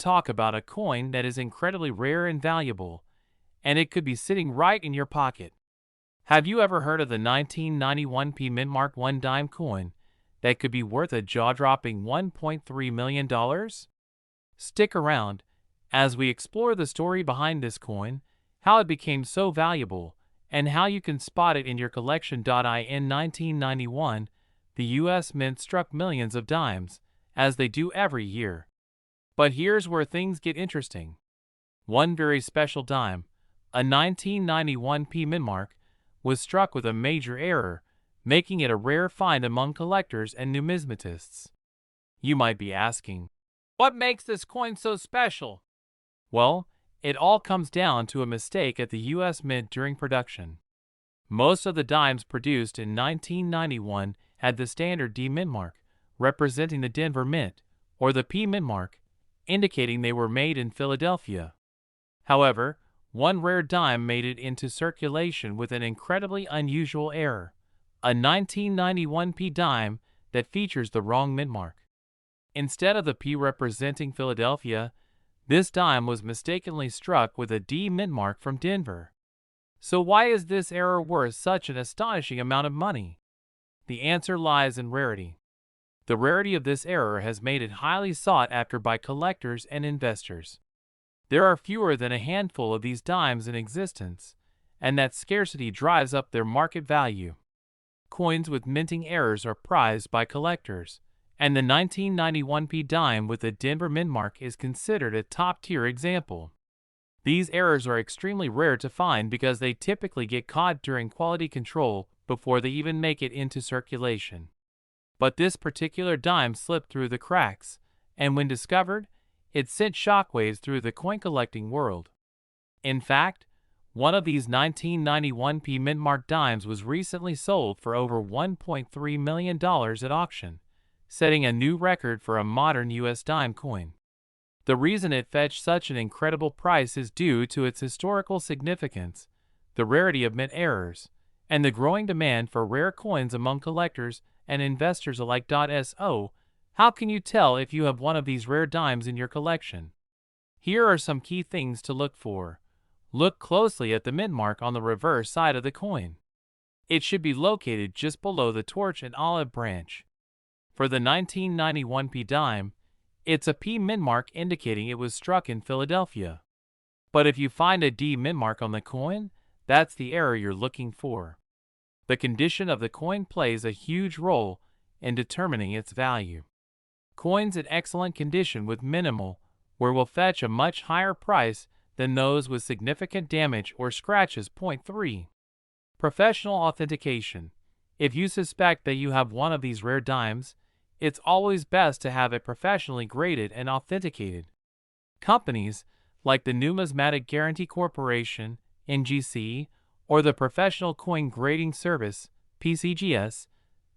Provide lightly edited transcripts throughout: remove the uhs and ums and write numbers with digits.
talk about a coin that is incredibly rare and valuable, and it could be sitting right in your pocket. Have you ever heard of the 1991 P Mintmark 1 dime coin that could be worth a jaw-dropping $1.3 million? Stick around as we explore the story behind this coin, how it became so valuable, and how you can spot it in your collection. In 1991, the U.S. Mint struck millions of dimes, as they do every year. But here's where things get interesting. One very special dime, a 1991 P Mintmark, was struck with a major error, making it a rare find among collectors and numismatists. You might be asking, what makes this coin so special? Well, it all comes down to a mistake at the U.S. Mint during production. Most of the dimes produced in 1991 had the standard D Mintmark, representing the Denver Mint, or the P Mintmark, indicating they were made in Philadelphia. However, one rare dime made it into circulation with an incredibly unusual error, a 1991 P dime that features the wrong Mintmark. Instead of the P representing Philadelphia, this dime was mistakenly struck with a D Mintmark from Denver. So why is this error worth such an astonishing amount of money? The answer lies in rarity. The rarity of this error has made it highly sought after by collectors and investors. There are fewer than a handful of these dimes in existence, and that scarcity drives up their market value. Coins with minting errors are prized by collectors, and the 1991 P dime with the Denver Mintmark is considered a top-tier example. These errors are extremely rare to find because they typically get caught during quality control before they even make it into circulation. But this particular dime slipped through the cracks, and when discovered, it sent shockwaves through the coin-collecting world. In fact, one of these 1991 P Mintmark dimes was recently sold for over $1.3 million at auction, setting a new record for a modern U.S. dime coin. The reason it fetched such an incredible price is due to its historical significance, the rarity of mint errors, and the growing demand for rare coins among collectors and investors alike. So, how can you tell if you have one of these rare dimes in your collection? Here are some key things to look for. Look closely at the Mintmark on the reverse side of the coin. It should be located just below the torch and olive branch. For the 1991 P dime, it's a P Mintmark indicating it was struck in Philadelphia. But if you find a D Mintmark on the coin, that's the error you're looking for. The condition of the coin plays a huge role in determining its value. Coins in excellent condition with minimal wear will fetch a much higher price than those with significant damage or scratches. Point 3. Professional authentication. If you suspect that you have one of these rare dimes, it's always best to have it professionally graded and authenticated. Companies like the Numismatic Guarantee Corporation, NGC, or the Professional Coin Grading Service, PCGS,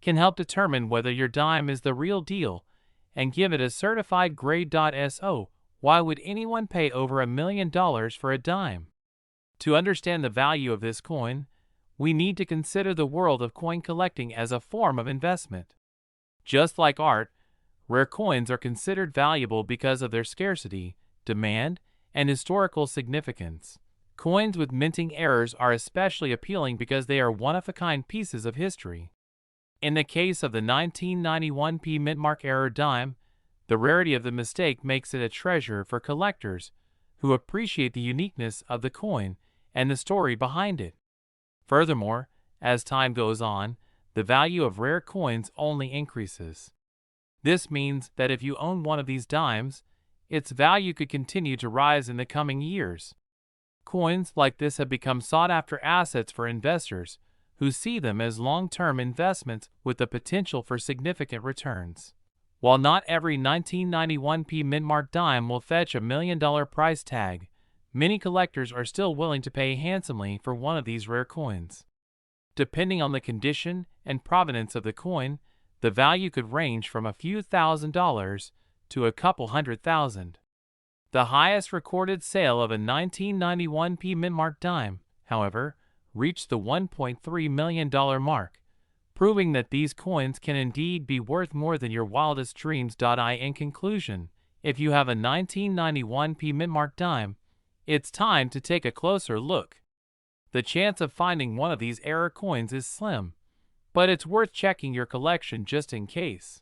can help determine whether your dime is the real deal and give it a certified grade. So, why would anyone pay over $1 million for a dime? To understand the value of this coin, we need to consider the world of coin collecting as a form of investment. Just like art, rare coins are considered valuable because of their scarcity, demand, and historical significance. Coins with minting errors are especially appealing because they are one-of-a-kind pieces of history. In the case of the 1991 P Mintmark error dime, the rarity of the mistake makes it a treasure for collectors who appreciate the uniqueness of the coin and the story behind it. Furthermore, as time goes on, the value of rare coins only increases. This means that if you own one of these dimes, its value could continue to rise in the coming years. Coins like this have become sought-after assets for investors who see them as long-term investments with the potential for significant returns. While not every 1991 P Mintmark dime will fetch $1 million price tag, many collectors are still willing to pay handsomely for one of these rare coins. Depending on the condition and provenance of the coin, the value could range from a few $1,000s to a couple $100,000. The highest recorded sale of a 1991 P Mintmark dime, however, reached the $1.3 million mark, proving that these coins can indeed be worth more than your wildest dreams. In conclusion, If you have a 1991 P mintmark dime, it's time to take a closer look. The chance of finding one of these error coins is slim, but it's worth checking your collection just in case.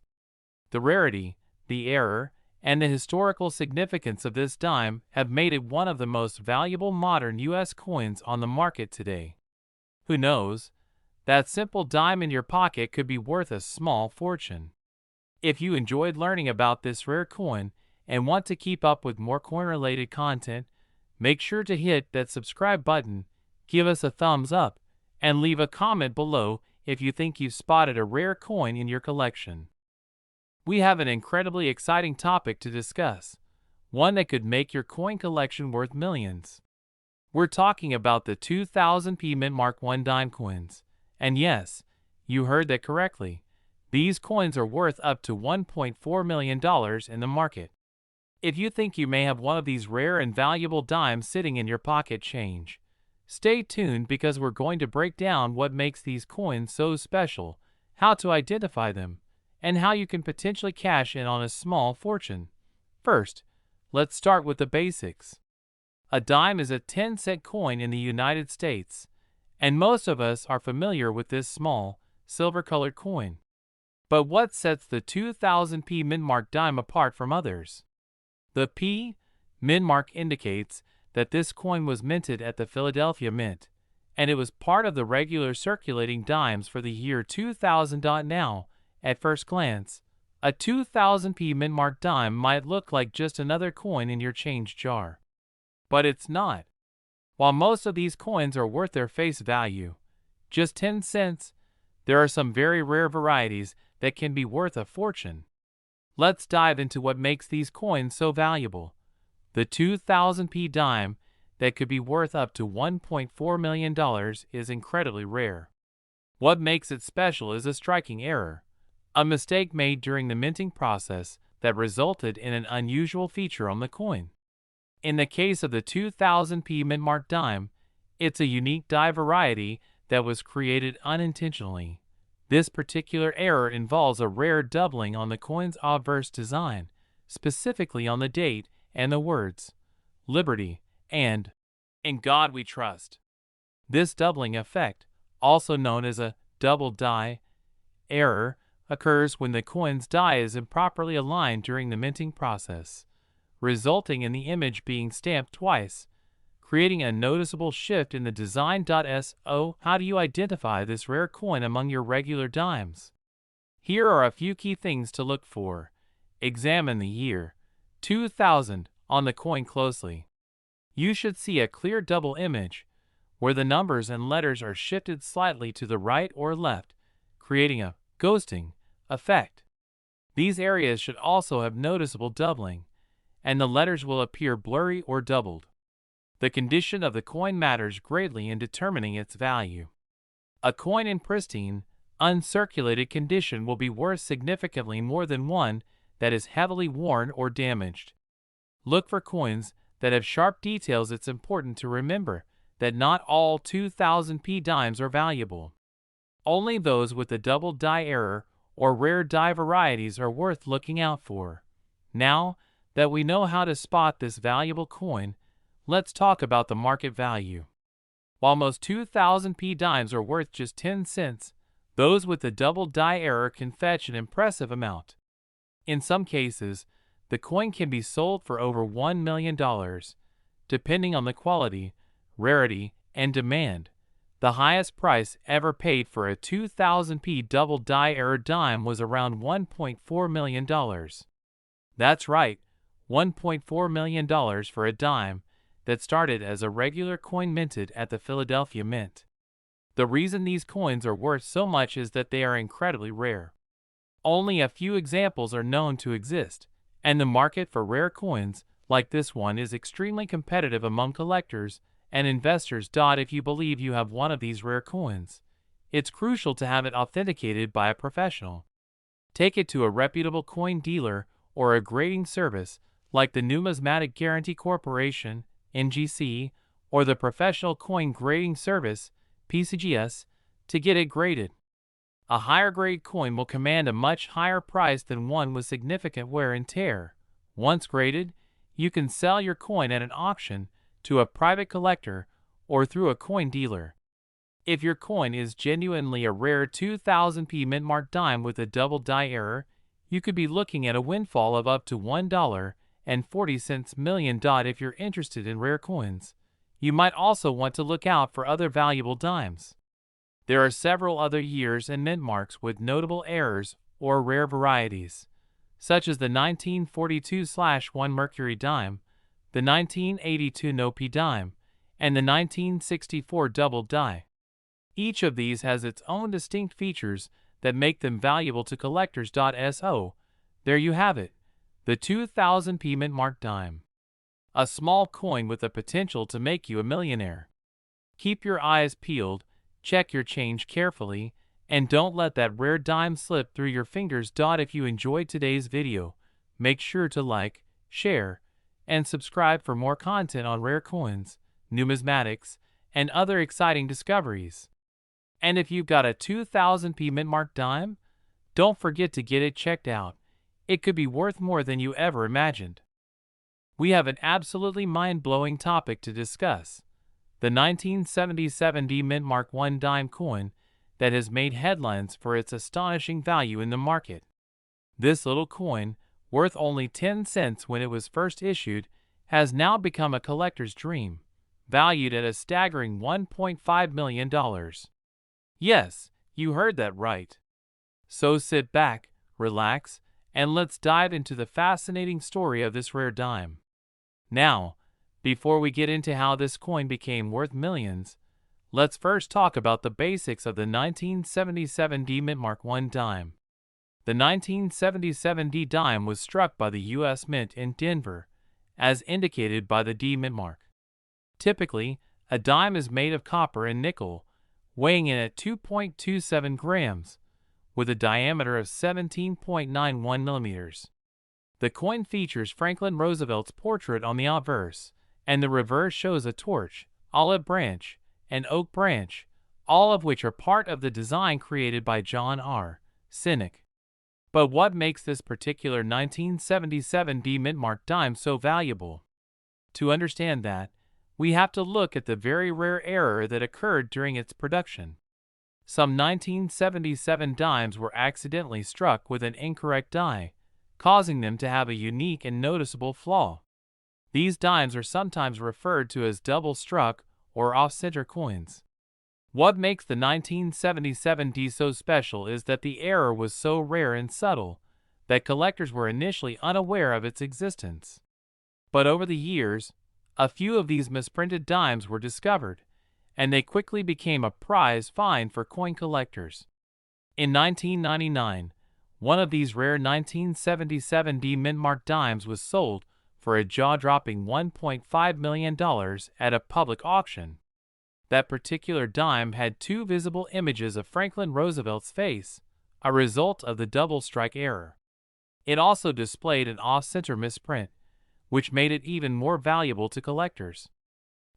The rarity, the error, and the historical significance of this dime have made it one of the most valuable modern U.S. coins on the market today. Who knows? That simple dime in your pocket could be worth a small fortune. If you enjoyed learning about this rare coin and want to keep up with more coin-related content, make sure to hit that subscribe button, give us a thumbs up, and leave a comment below if you think you've spotted a rare coin in your collection. We have an incredibly exciting topic to discuss, one that could make your coin collection worth millions. We're talking about the 2000 P mintmark 1 dime coins. And yes, you heard that correctly. These coins are worth up to $1.4 million in the market. If you think you may have one of these rare and valuable dimes sitting in your pocket change, stay tuned because we're going to break down what makes these coins so special, how to identify them, and how you can potentially cash in on a small fortune. First, let's start with the basics. A dime is a 10-cent coin in the United States, and most of us are familiar with this small, silver-colored coin. But what sets the 2000 P mintmark dime apart from others? The P mintmark indicates that this coin was minted at the Philadelphia Mint, and it was part of the regular circulating dimes for the year 2000. Now, at first glance, a 2000 P mintmark dime might look like just another coin in your change jar. But it's not. While most of these coins are worth their face value, just 10 cents, there are some very rare varieties that can be worth a fortune. Let's dive into what makes these coins so valuable. The 2000 P dime, that could be worth up to $1.4 million, is incredibly rare. What makes it special is a striking error, a mistake made during the minting process that resulted in an unusual feature on the coin. In the case of the 2000 P mintmark dime, it's a unique die variety that was created unintentionally. This particular error involves a rare doubling on the coin's obverse design, specifically on the date and the words, Liberty and In God We Trust. This doubling effect, also known as a double die error, occurs when the coin's die is improperly aligned during the minting process, resulting in the image being stamped twice, creating a noticeable shift in the design. So, how do you identify this rare coin among your regular dimes? Here are a few key things to look for. Examine the year 2000 on the coin closely. You should see a clear double image where the numbers and letters are shifted slightly to the right or left, creating a ghosting effect. These areas should also have noticeable doubling, and the letters will appear blurry or doubled. The condition of the coin matters greatly in determining its value. A coin in pristine, uncirculated condition will be worth significantly more than one that is heavily worn or damaged. Look for coins that have sharp details. It's important to remember that not all 2000 P dimes are valuable. Only those with a double die error or rare die varieties are worth looking out for. Now that we know how to spot this valuable coin, let's talk about the market value. While most 2000 P dimes are worth just 10 cents, those with the double die error can fetch an impressive amount. In some cases, the coin can be sold for over $1 million, depending on the quality, rarity, and demand. The highest price ever paid for a 2000 P double die error dime was around $1.4 million. That's right, $1.4 million for a dime that started as a regular coin minted at the Philadelphia Mint. The reason these coins are worth so much is that they are incredibly rare. Only a few examples are known to exist, and the market for rare coins like this one is extremely competitive among collectors and investors. If you believe you have one of these rare coins, it's crucial to have it authenticated by a professional. Take it to a reputable coin dealer or a grading service like the Numismatic Guarantee Corporation, NGC, or the Professional Coin Grading Service, PCGS, to get it graded. A higher grade coin will command a much higher price than one with significant wear and tear, Once graded, you can sell your coin at an auction to a private collector or through a coin dealer. If your coin is genuinely a rare 2000p mintmark dime with a double die error, you could be looking at a windfall of up to $1.40 million. If you're interested in rare coins, you might also want to look out for other valuable dimes. There are several other years and mint marks with notable errors or rare varieties, such as the 1942/1 Mercury dime, the 1982 No P dime, and the 1964 double die. Each of these has its own distinct features that make them valuable to collectors. So, there you have it, the 2000p mintmark dime. A small coin with the potential to make you a millionaire. Keep your eyes peeled, check your change carefully, and don't let that rare dime slip through your fingers. If you enjoyed today's video, make sure to like, share, and subscribe for more content on rare coins, numismatics, and other exciting discoveries. And if you've got a 2000p mintmark dime, don't forget to get it checked out. It could be worth more than you ever imagined. We have an absolutely mind-blowing topic to discuss: the 1977 D mintmark 1 dime coin that has made headlines for its astonishing value in the market. This little coin, worth only 10 cents when it was first issued, has now become a collector's dream, valued at a staggering $1.5 million. Yes, you heard that right. So sit back, relax, and let's dive into the fascinating story of this rare dime. Now, before we get into how this coin became worth millions, let's first talk about the basics of the 1977 D mintmark 1 dime. The 1977 D dime was struck by the U.S. Mint in Denver, as indicated by the D mintmark. Typically, a dime is made of copper and nickel, weighing in at 2.27 grams, with a diameter of 17.91 millimeters. The coin features Franklin Roosevelt's portrait on the obverse, and the reverse shows a torch, olive branch, and oak branch, all of which are part of the design created by John R. Cynic. But what makes this particular 1977 D mintmark dime so valuable? To understand that, we have to look at the very rare error that occurred during its production. Some 1977 dimes were accidentally struck with an incorrect die, causing them to have a unique and noticeable flaw. These dimes are sometimes referred to as double-struck or off-center coins. What makes the 1977 D so special is that the error was so rare and subtle that collectors were initially unaware of its existence. But over the years, a few of these misprinted dimes were discovered, and they quickly became a prize find for coin collectors. In 1999, one of these rare 1977 D mintmark dimes was sold for a jaw-dropping $1.5 million at a public auction. That particular dime had two visible images of Franklin Roosevelt's face, a result of the double strike error. It also displayed an off-center misprint, which made it even more valuable to collectors.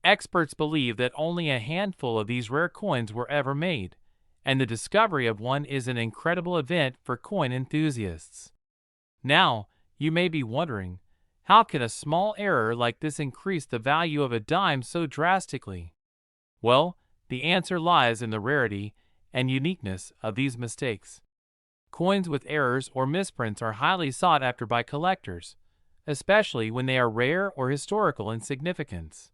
Experts believe that only a handful of these rare coins were ever made, and the discovery of one is an incredible event for coin enthusiasts. Now, you may be wondering, how can a small error like this increase the value of a dime so drastically? Well, the answer lies in the rarity and uniqueness of these mistakes. Coins with errors or misprints are highly sought after by collectors, especially when they are rare or historical in significance.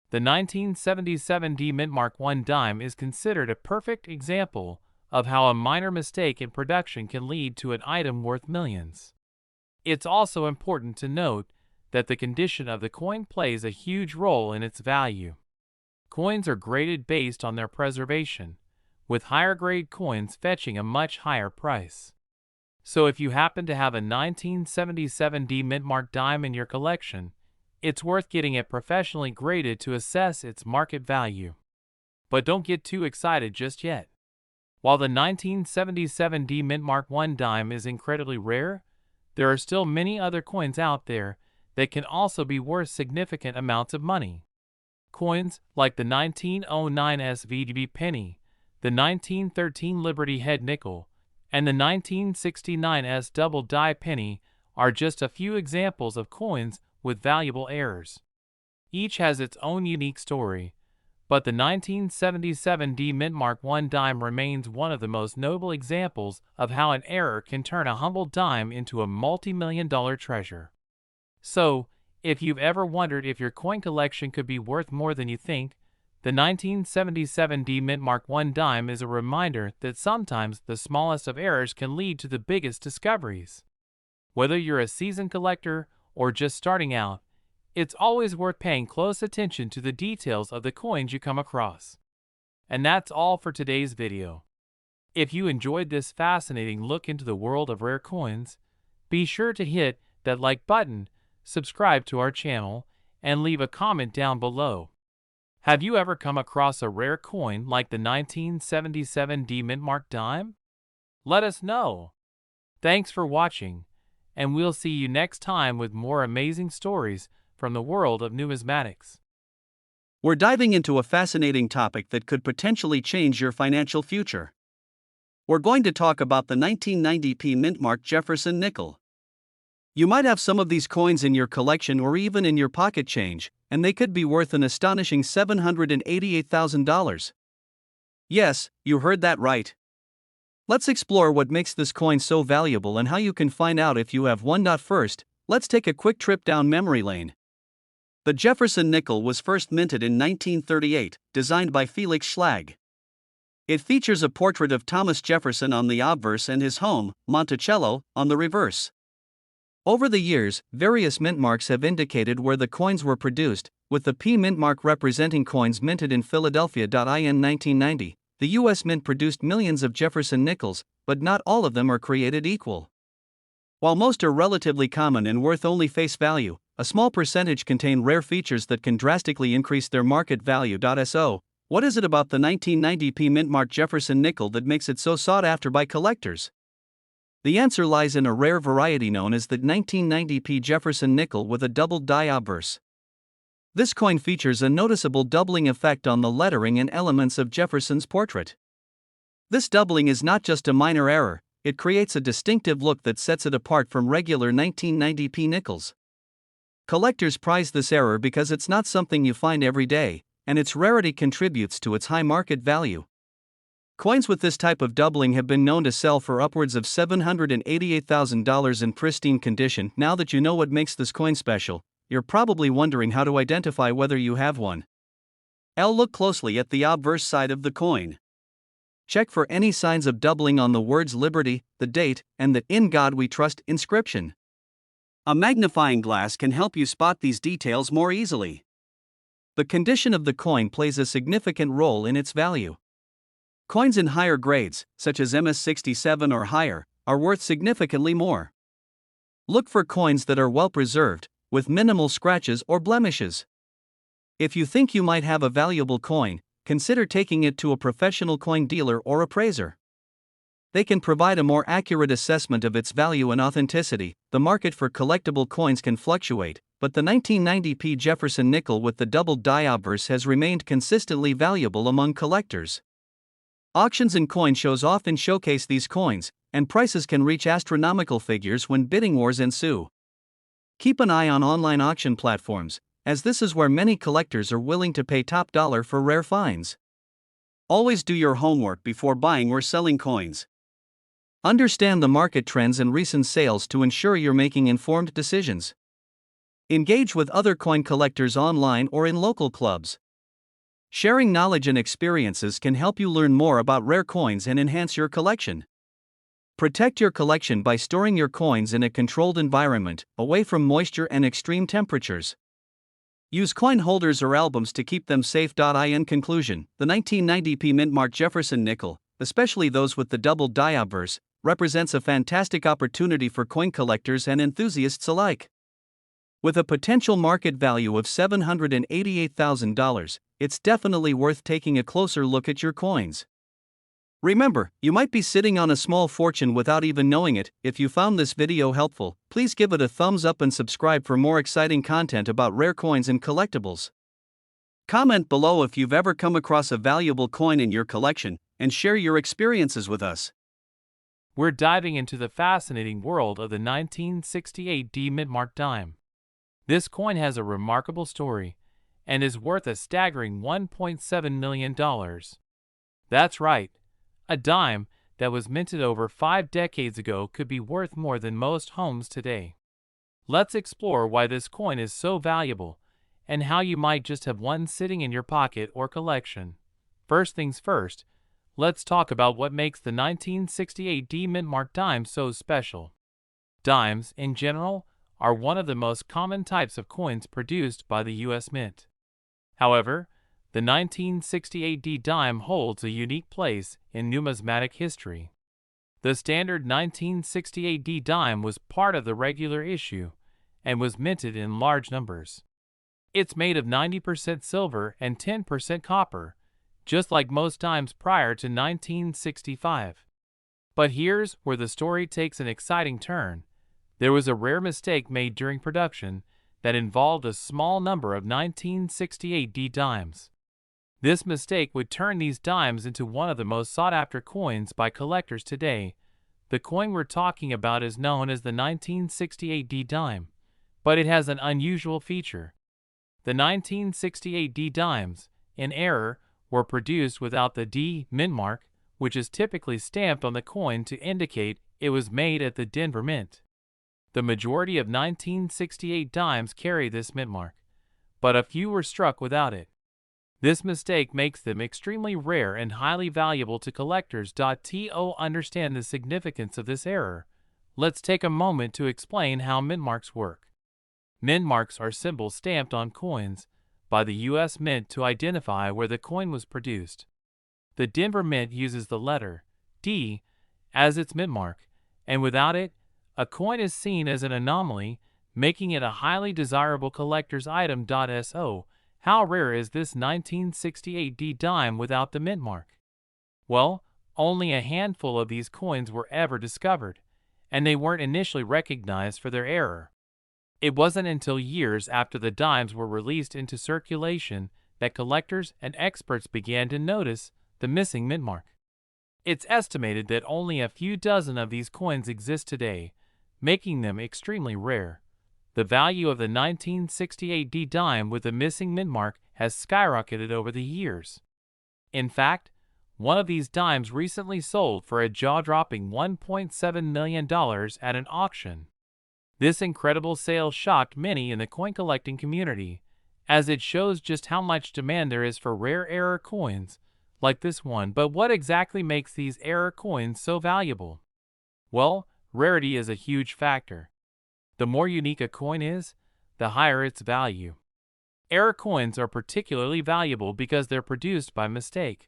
The 1977 D mintmark 1 dime is considered a perfect example of how a minor mistake in production can lead to an item worth millions. It's also important to note that the condition of the coin plays a huge role in its value. Coins are graded based on their preservation, with higher grade coins fetching a much higher price. So if you happen to have a 1977 D mintmark dime in your collection, it's worth getting it professionally graded to assess its market value. But don't get too excited just yet. While the 1977 D mintmark 1 dime is incredibly rare, there are still many other coins out there that can also be worth significant amounts of money. Coins like the 1909 SVB penny, the 1913 Liberty Head nickel, and the 1969 S double die penny are just a few examples of coins with valuable errors. Each has its own unique story, but the 1977 D Mintmark 1 dime remains one of the most notable examples of how an error can turn a humble dime into a multi-million-dollar treasure. So, if you've ever wondered if your coin collection could be worth more than you think, the 1977 D Mintmark 1 dime is a reminder that sometimes the smallest of errors can lead to the biggest discoveries. Whether you're a seasoned collector or just starting out, it's always worth paying close attention to the details of the coins you come across. And that's all for today's video. If you enjoyed this fascinating look into the world of rare coins, be sure to hit that like button, subscribe to our channel, and leave a comment down below. Have you ever come across a rare coin like the 1977 D Mintmark dime? Let us know. Thanks for watching, and we'll see you next time with more amazing stories from the world of numismatics. We're diving into a fascinating topic that could potentially change your financial future. We're going to talk about the 1990 P Mintmark Jefferson nickel. You might have some of these coins in your collection or even in your pocket change, and they could be worth an astonishing $788,000. Yes, you heard that right. Let's explore what makes this coin so valuable and how you can find out if you have one. First, let's take a quick trip down memory lane. The Jefferson nickel was first minted in 1938, designed by Felix Schlag. It features a portrait of Thomas Jefferson on the obverse and his home, Monticello, on the reverse. Over the years, various mint marks have indicated where the coins were produced, with the P Mintmark representing coins minted in Philadelphia. In 1990, the U.S. Mint produced millions of Jefferson nickels, but not all of them are created equal. While most are relatively common and worth only face value, a small percentage contain rare features that can drastically increase their market value. So, what is it about the 1990 P Mintmark Jefferson nickel that makes it so sought after by collectors? The answer lies in a rare variety known as the 1990 P Jefferson nickel with a doubled die obverse. This coin features a noticeable doubling effect on the lettering and elements of Jefferson's portrait. This doubling is not just a minor error, it creates a distinctive look that sets it apart from regular 1990 P nickels. Collectors prize this error because it's not something you find every day, and its rarity contributes to its high market value. Coins with this type of doubling have been known to sell for upwards of $788,000 in pristine condition. Now that you know what makes this coin special, you're probably wondering how to identify whether you have one. Look closely at the obverse side of the coin. Check for any signs of doubling on the words Liberty, the date, and the "In God We Trust" inscription. A magnifying glass can help you spot these details more easily. The condition of the coin plays a significant role in its value. Coins in higher grades, such as MS-67 or higher, are worth significantly more. Look for coins that are well preserved, with minimal scratches or blemishes. If you think you might have a valuable coin, consider taking it to a professional coin dealer or appraiser. They can provide a more accurate assessment of its value and authenticity. The market for collectible coins can fluctuate, but the 1990 P Jefferson nickel with the doubled die obverse has remained consistently valuable among collectors. Auctions and coin shows often showcase these coins, and prices can reach astronomical figures when bidding wars ensue. Keep an eye on online auction platforms, as this is where many collectors are willing to pay top dollar for rare finds. Always do your homework before buying or selling coins. Understand the market trends and recent sales to ensure you're making informed decisions. Engage with other coin collectors online or in local clubs. Sharing knowledge and experiences can help you learn more about rare coins and enhance your collection. Protect your collection by storing your coins in a controlled environment, away from moisture and extreme temperatures. Use coin holders or albums to keep them safe. In conclusion, the 1990 P Mintmark Jefferson nickel, especially those with the double die obverse, represents a fantastic opportunity for coin collectors and enthusiasts alike. With a potential market value of $788,000, it's definitely worth taking a closer look at your coins. Remember, you might be sitting on a small fortune without even knowing it. If you found this video helpful, please give it a thumbs up and subscribe for more exciting content about rare coins and collectibles. Comment below if you've ever come across a valuable coin in your collection, and share your experiences with us. We're diving into the fascinating world of the 1968 D mintmark dime. This coin has a remarkable story and is worth a staggering $1.7 million. That's right, a dime that was minted over 5 decades ago could be worth more than most homes today. Let's explore why this coin is so valuable and how you might just have one sitting in your pocket or collection. First things first, let's talk about what makes the 1968 D mintmark dime so special. Dimes, in general, are one of the most common types of coins produced by the U.S. Mint. However, the 1968 D dime holds a unique place in numismatic history. The standard 1968 D dime was part of the regular issue and was minted in large numbers. It's made of 90% silver and 10% copper, just like most dimes prior to 1965. But here's where the story takes an exciting turn. There was a rare mistake made during production that involved a small number of 1968 D dimes. This mistake would turn these dimes into one of the most sought-after coins by collectors today. The coin we're talking about is known as the 1968 D dime, but it has an unusual feature. The 1968 D dimes, in error, were produced without the D mintmark, which is typically stamped on the coin to indicate it was made at the Denver Mint. The majority of 1968 dimes carry this mintmark, but a few were struck without it. This mistake makes them extremely rare and highly valuable to collectors. To understand the significance of this error, let's take a moment to explain how mintmarks work. Mintmarks are symbols stamped on coins by the U.S. Mint to identify where the coin was produced. The Denver Mint uses the letter D as its mintmark, and without it, a coin is seen as an anomaly, making it a highly desirable collector's item. So, how rare is this 1968 D dime without the mintmark? Well, only a handful of these coins were ever discovered, and they weren't initially recognized for their error. It wasn't until years after the dimes were released into circulation that collectors and experts began to notice the missing mintmark. It's estimated that only a few dozen of these coins exist today, making them extremely rare. The value of the 1968 D dime with the missing mintmark has skyrocketed over the years. In fact, one of these dimes recently sold for a jaw-dropping $1.7 million at an auction. This incredible sale shocked many in the coin collecting community, as it shows just how much demand there is for rare error coins like this one. But what exactly makes these error coins so valuable? Well, rarity is a huge factor. The more unique a coin is, the higher its value. Error coins are particularly valuable because they're produced by mistake,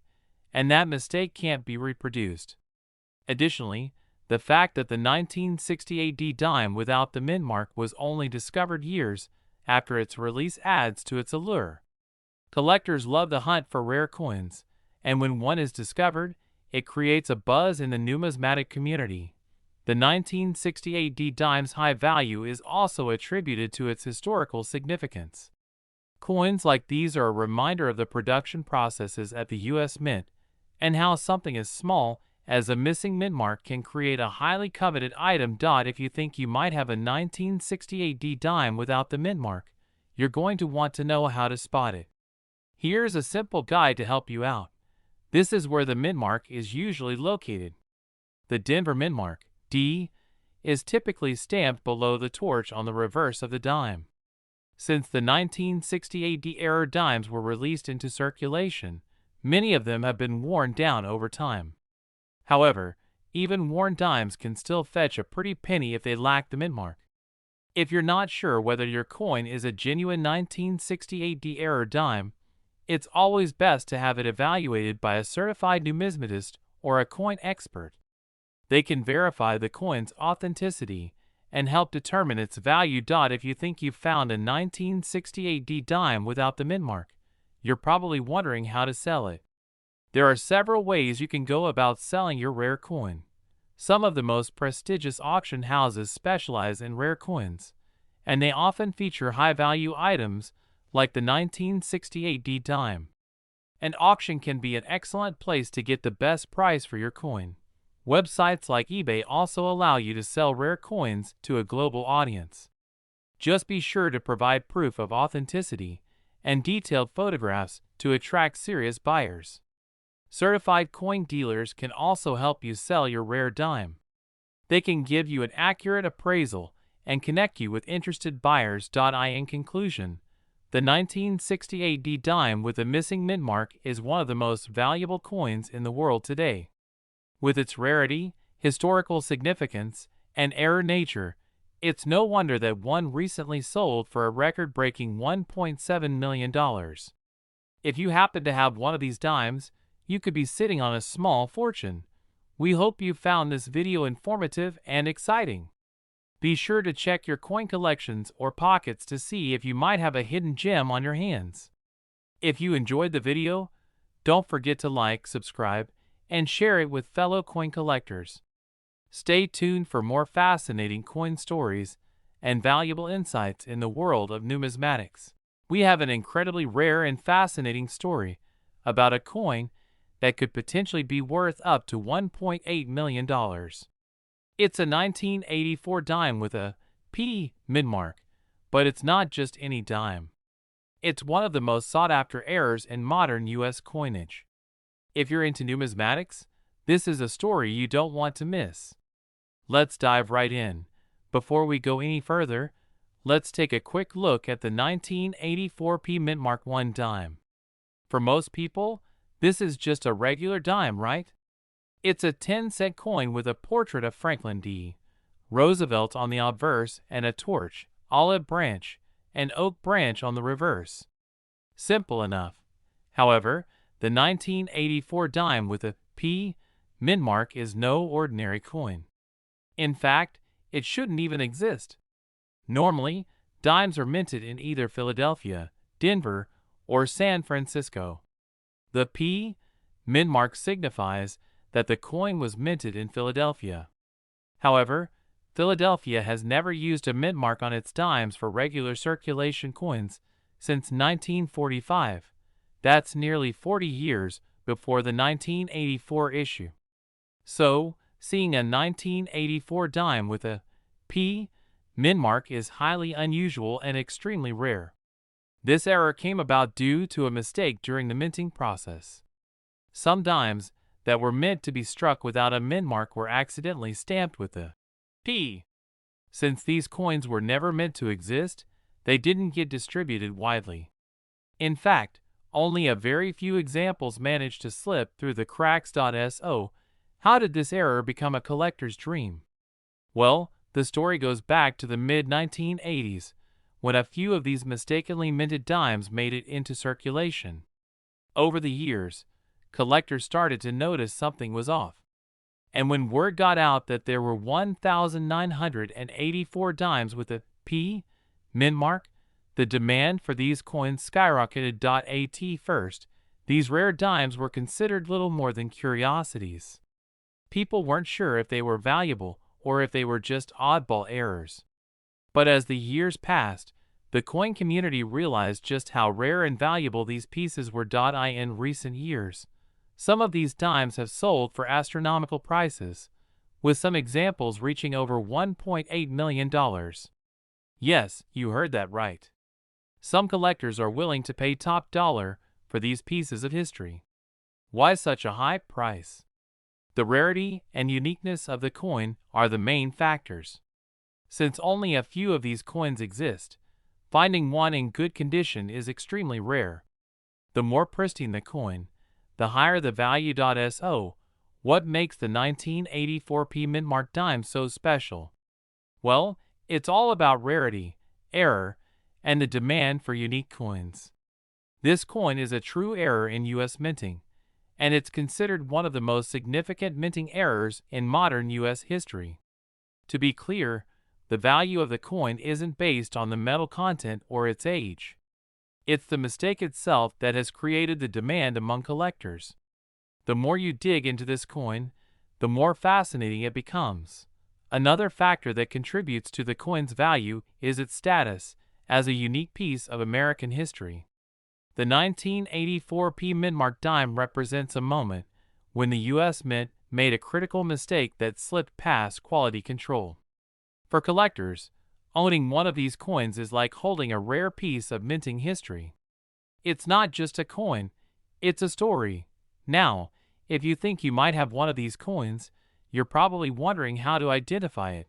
and that mistake can't be reproduced. Additionally, the fact that the 1968 D dime without the mintmark was only discovered years after its release adds to its allure. Collectors love the hunt for rare coins, and when one is discovered, it creates a buzz in the numismatic community. The 1968 D dime's high value is also attributed to its historical significance. Coins like these are a reminder of the production processes at the U.S. Mint and how something as small as a missing mintmark can create a highly coveted item. If you think you might have a 1968 D dime without the mintmark, you're going to want to know how to spot it. Here's a simple guide to help you out. This is where the mintmark is usually located. The Denver mintmark, D, is typically stamped below the torch on the reverse of the dime. Since the 1968 D error dimes were released into circulation, many of them have been worn down over time. However, even worn dimes can still fetch a pretty penny if they lack the mintmark. If you're not sure whether your coin is a genuine 1968 D error dime, it's always best to have it evaluated by a certified numismatist or a coin expert. They can verify the coin's authenticity and help determine its value. If you think you've found a 1968 D dime without the mintmark, you're probably wondering how to sell it. There are several ways you can go about selling your rare coin. Some of the most prestigious auction houses specialize in rare coins, and they often feature high-value items like the 1968 D dime. An auction can be an excellent place to get the best price for your coin. Websites like eBay also allow you to sell rare coins to a global audience. Just be sure to provide proof of authenticity and detailed photographs to attract serious buyers. Certified coin dealers can also help you sell your rare dime. They can give you an accurate appraisal and connect you with interested buyers. In conclusion, the 1968 D dime with a missing mint mark is one of the most valuable coins in the world today. With its rarity, historical significance, and rare nature, it's no wonder that one recently sold for a record-breaking $1.7 million. If you happen to have one of these dimes, you could be sitting on a small fortune. We hope you found this video informative and exciting. Be sure to check your coin collections or pockets to see if you might have a hidden gem on your hands. If you enjoyed the video, don't forget to like, subscribe, and share it with fellow coin collectors. Stay tuned for more fascinating coin stories and valuable insights in the world of numismatics. We have an incredibly rare and fascinating story about a coin that could potentially be worth up to $1.8 million. It's a 1984 dime with a P mint mark, but it's not just any dime. It's one of the most sought-after errors in modern U.S. coinage. If you're into numismatics, this is a story you don't want to miss. Let's dive right in. Before we go any further, let's take a quick look at the 1984 P mint mark 1 dime. For most people, this is just a regular dime, right? It's a 10-cent coin with a portrait of Franklin D. Roosevelt on the obverse and a torch, olive branch, and oak branch on the reverse. Simple enough. However, the 1984 dime with a P mint mark is no ordinary coin. In fact, it shouldn't even exist. Normally, dimes are minted in either Philadelphia, Denver, or San Francisco. The P mint mark signifies that the coin was minted in Philadelphia. However, Philadelphia has never used a mint mark on its dimes for regular circulation coins since 1945. That's nearly 40 years before the 1984 issue. So, seeing a 1984 dime with a P mint mark is highly unusual and extremely rare. This error came about due to a mistake during the minting process. Some dimes that were meant to be struck without a mint mark were accidentally stamped with a P. Since these coins were never meant to exist, they didn't get distributed widely. In fact, only a very few examples managed to slip through the cracks. So, how did this error become a collector's dream? Well, the story goes back to the mid-1980s, when a few of these mistakenly minted dimes made it into circulation. Over the years, collectors started to notice something was off. And when word got out that there were 1,984 dimes with a P mint mark, the demand for these coins skyrocketed. At first, these rare dimes were considered little more than curiosities. People weren't sure if they were valuable or if they were just oddball errors. But as the years passed, the coin community realized just how rare and valuable these pieces were. In recent years, some of these dimes have sold for astronomical prices, with some examples reaching over $1.8 million. Yes, you heard that right. Some collectors are willing to pay top dollar for these pieces of history. Why such a high price? The rarity and uniqueness of the coin are the main factors. Since only a few of these coins exist, finding one in good condition is extremely rare. The more pristine the coin, the higher the value. So, what makes the 1984 P mint mark dime so special? Well, it's all about rarity, error, and the demand for unique coins. This coin is a true error in U.S. minting, and it's considered one of the most significant minting errors in modern U.S. history. To be clear, the value of the coin isn't based on the metal content or its age. It's the mistake itself that has created the demand among collectors. The more you dig into this coin, the more fascinating it becomes. Another factor that contributes to the coin's value is its status as a unique piece of American history. The 1984 P mint mark dime represents a moment when the U.S. Mint made a critical mistake that slipped past quality control. For collectors, owning one of these coins is like holding a rare piece of minting history. It's not just a coin, it's a story. Now, if you think you might have one of these coins, you're probably wondering how to identify it.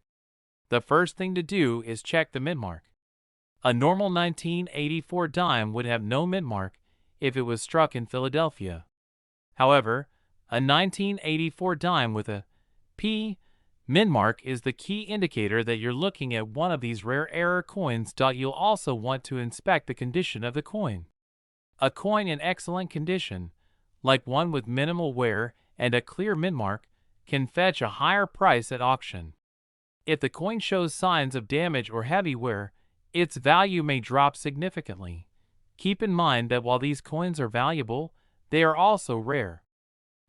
The first thing to do is check the mint mark. A normal 1984 dime would have no mint mark if it was struck in Philadelphia. However, a 1984 dime with a P mint mark is the key indicator that you're looking at one of these rare error coins. You'll also want to inspect the condition of the coin. A coin in excellent condition, like one with minimal wear and a clear mint mark, can fetch a higher price at auction. If the coin shows signs of damage or heavy wear, its value may drop significantly. Keep in mind that while these coins are valuable, they are also rare.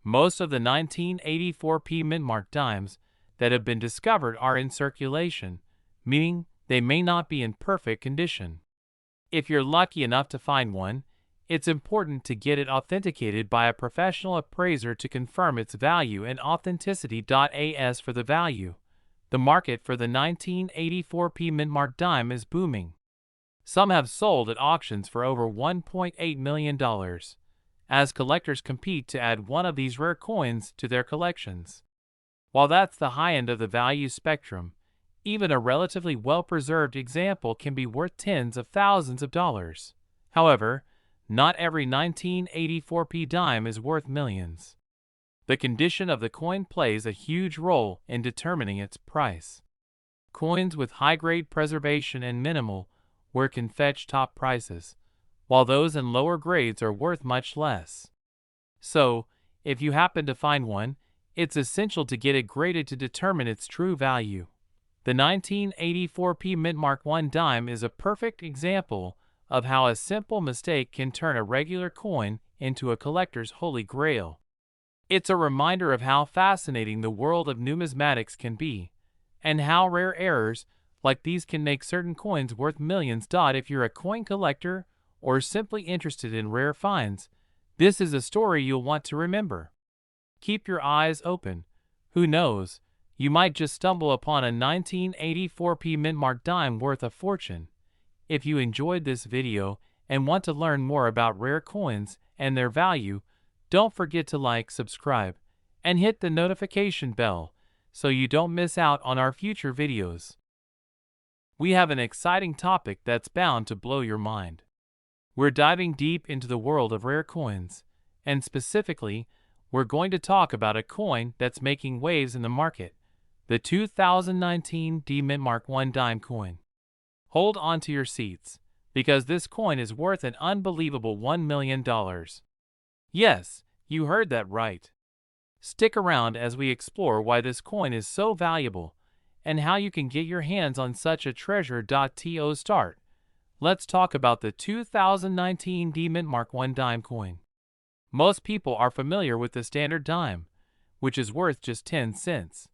Most of the 1984 P mint mark dimes that have been discovered are in circulation, meaning they may not be in perfect condition. If you're lucky enough to find one, it's important to get it authenticated by a professional appraiser to confirm its value and authenticity. As for the value, the market for the 1984 P mint mark dime is booming. Some have sold at auctions for over $1.8 million, as collectors compete to add one of these rare coins to their collections. While that's the high end of the value spectrum, even a relatively well-preserved example can be worth tens of thousands of dollars. However, not every 1984 P dime is worth millions. The condition of the coin plays a huge role in determining its price. Coins with high-grade preservation and minimal wear can fetch top prices, while those in lower grades are worth much less. So, if you happen to find one, it's essential to get it graded to determine its true value. The 1984 P mint mark 1 dime is a perfect example of how a simple mistake can turn a regular coin into a collector's holy grail. It's a reminder of how fascinating the world of numismatics can be, and how rare errors like these can make certain coins worth millions. If you're a coin collector or simply interested in rare finds, this is a story you'll want to remember. Keep your eyes open. Who knows, you might just stumble upon a 1984 P mint mark dime worth a fortune. If you enjoyed this video and want to learn more about rare coins and their value, don't forget to like, subscribe, and hit the notification bell so you don't miss out on our future videos. We have an exciting topic that's bound to blow your mind. We're diving deep into the world of rare coins, and specifically, we're going to talk about a coin that's making waves in the market, the 2019 D mint mark 1 dime coin. Hold on to your seats, because this coin is worth an unbelievable $1 million. Yes, you heard that right. Stick around as we explore why this coin is so valuable and how you can get your hands on such a treasure. To start, let's talk about the 2019 D mint mark 1 dime coin. Most people are familiar with the standard dime, which is worth just 10 cents.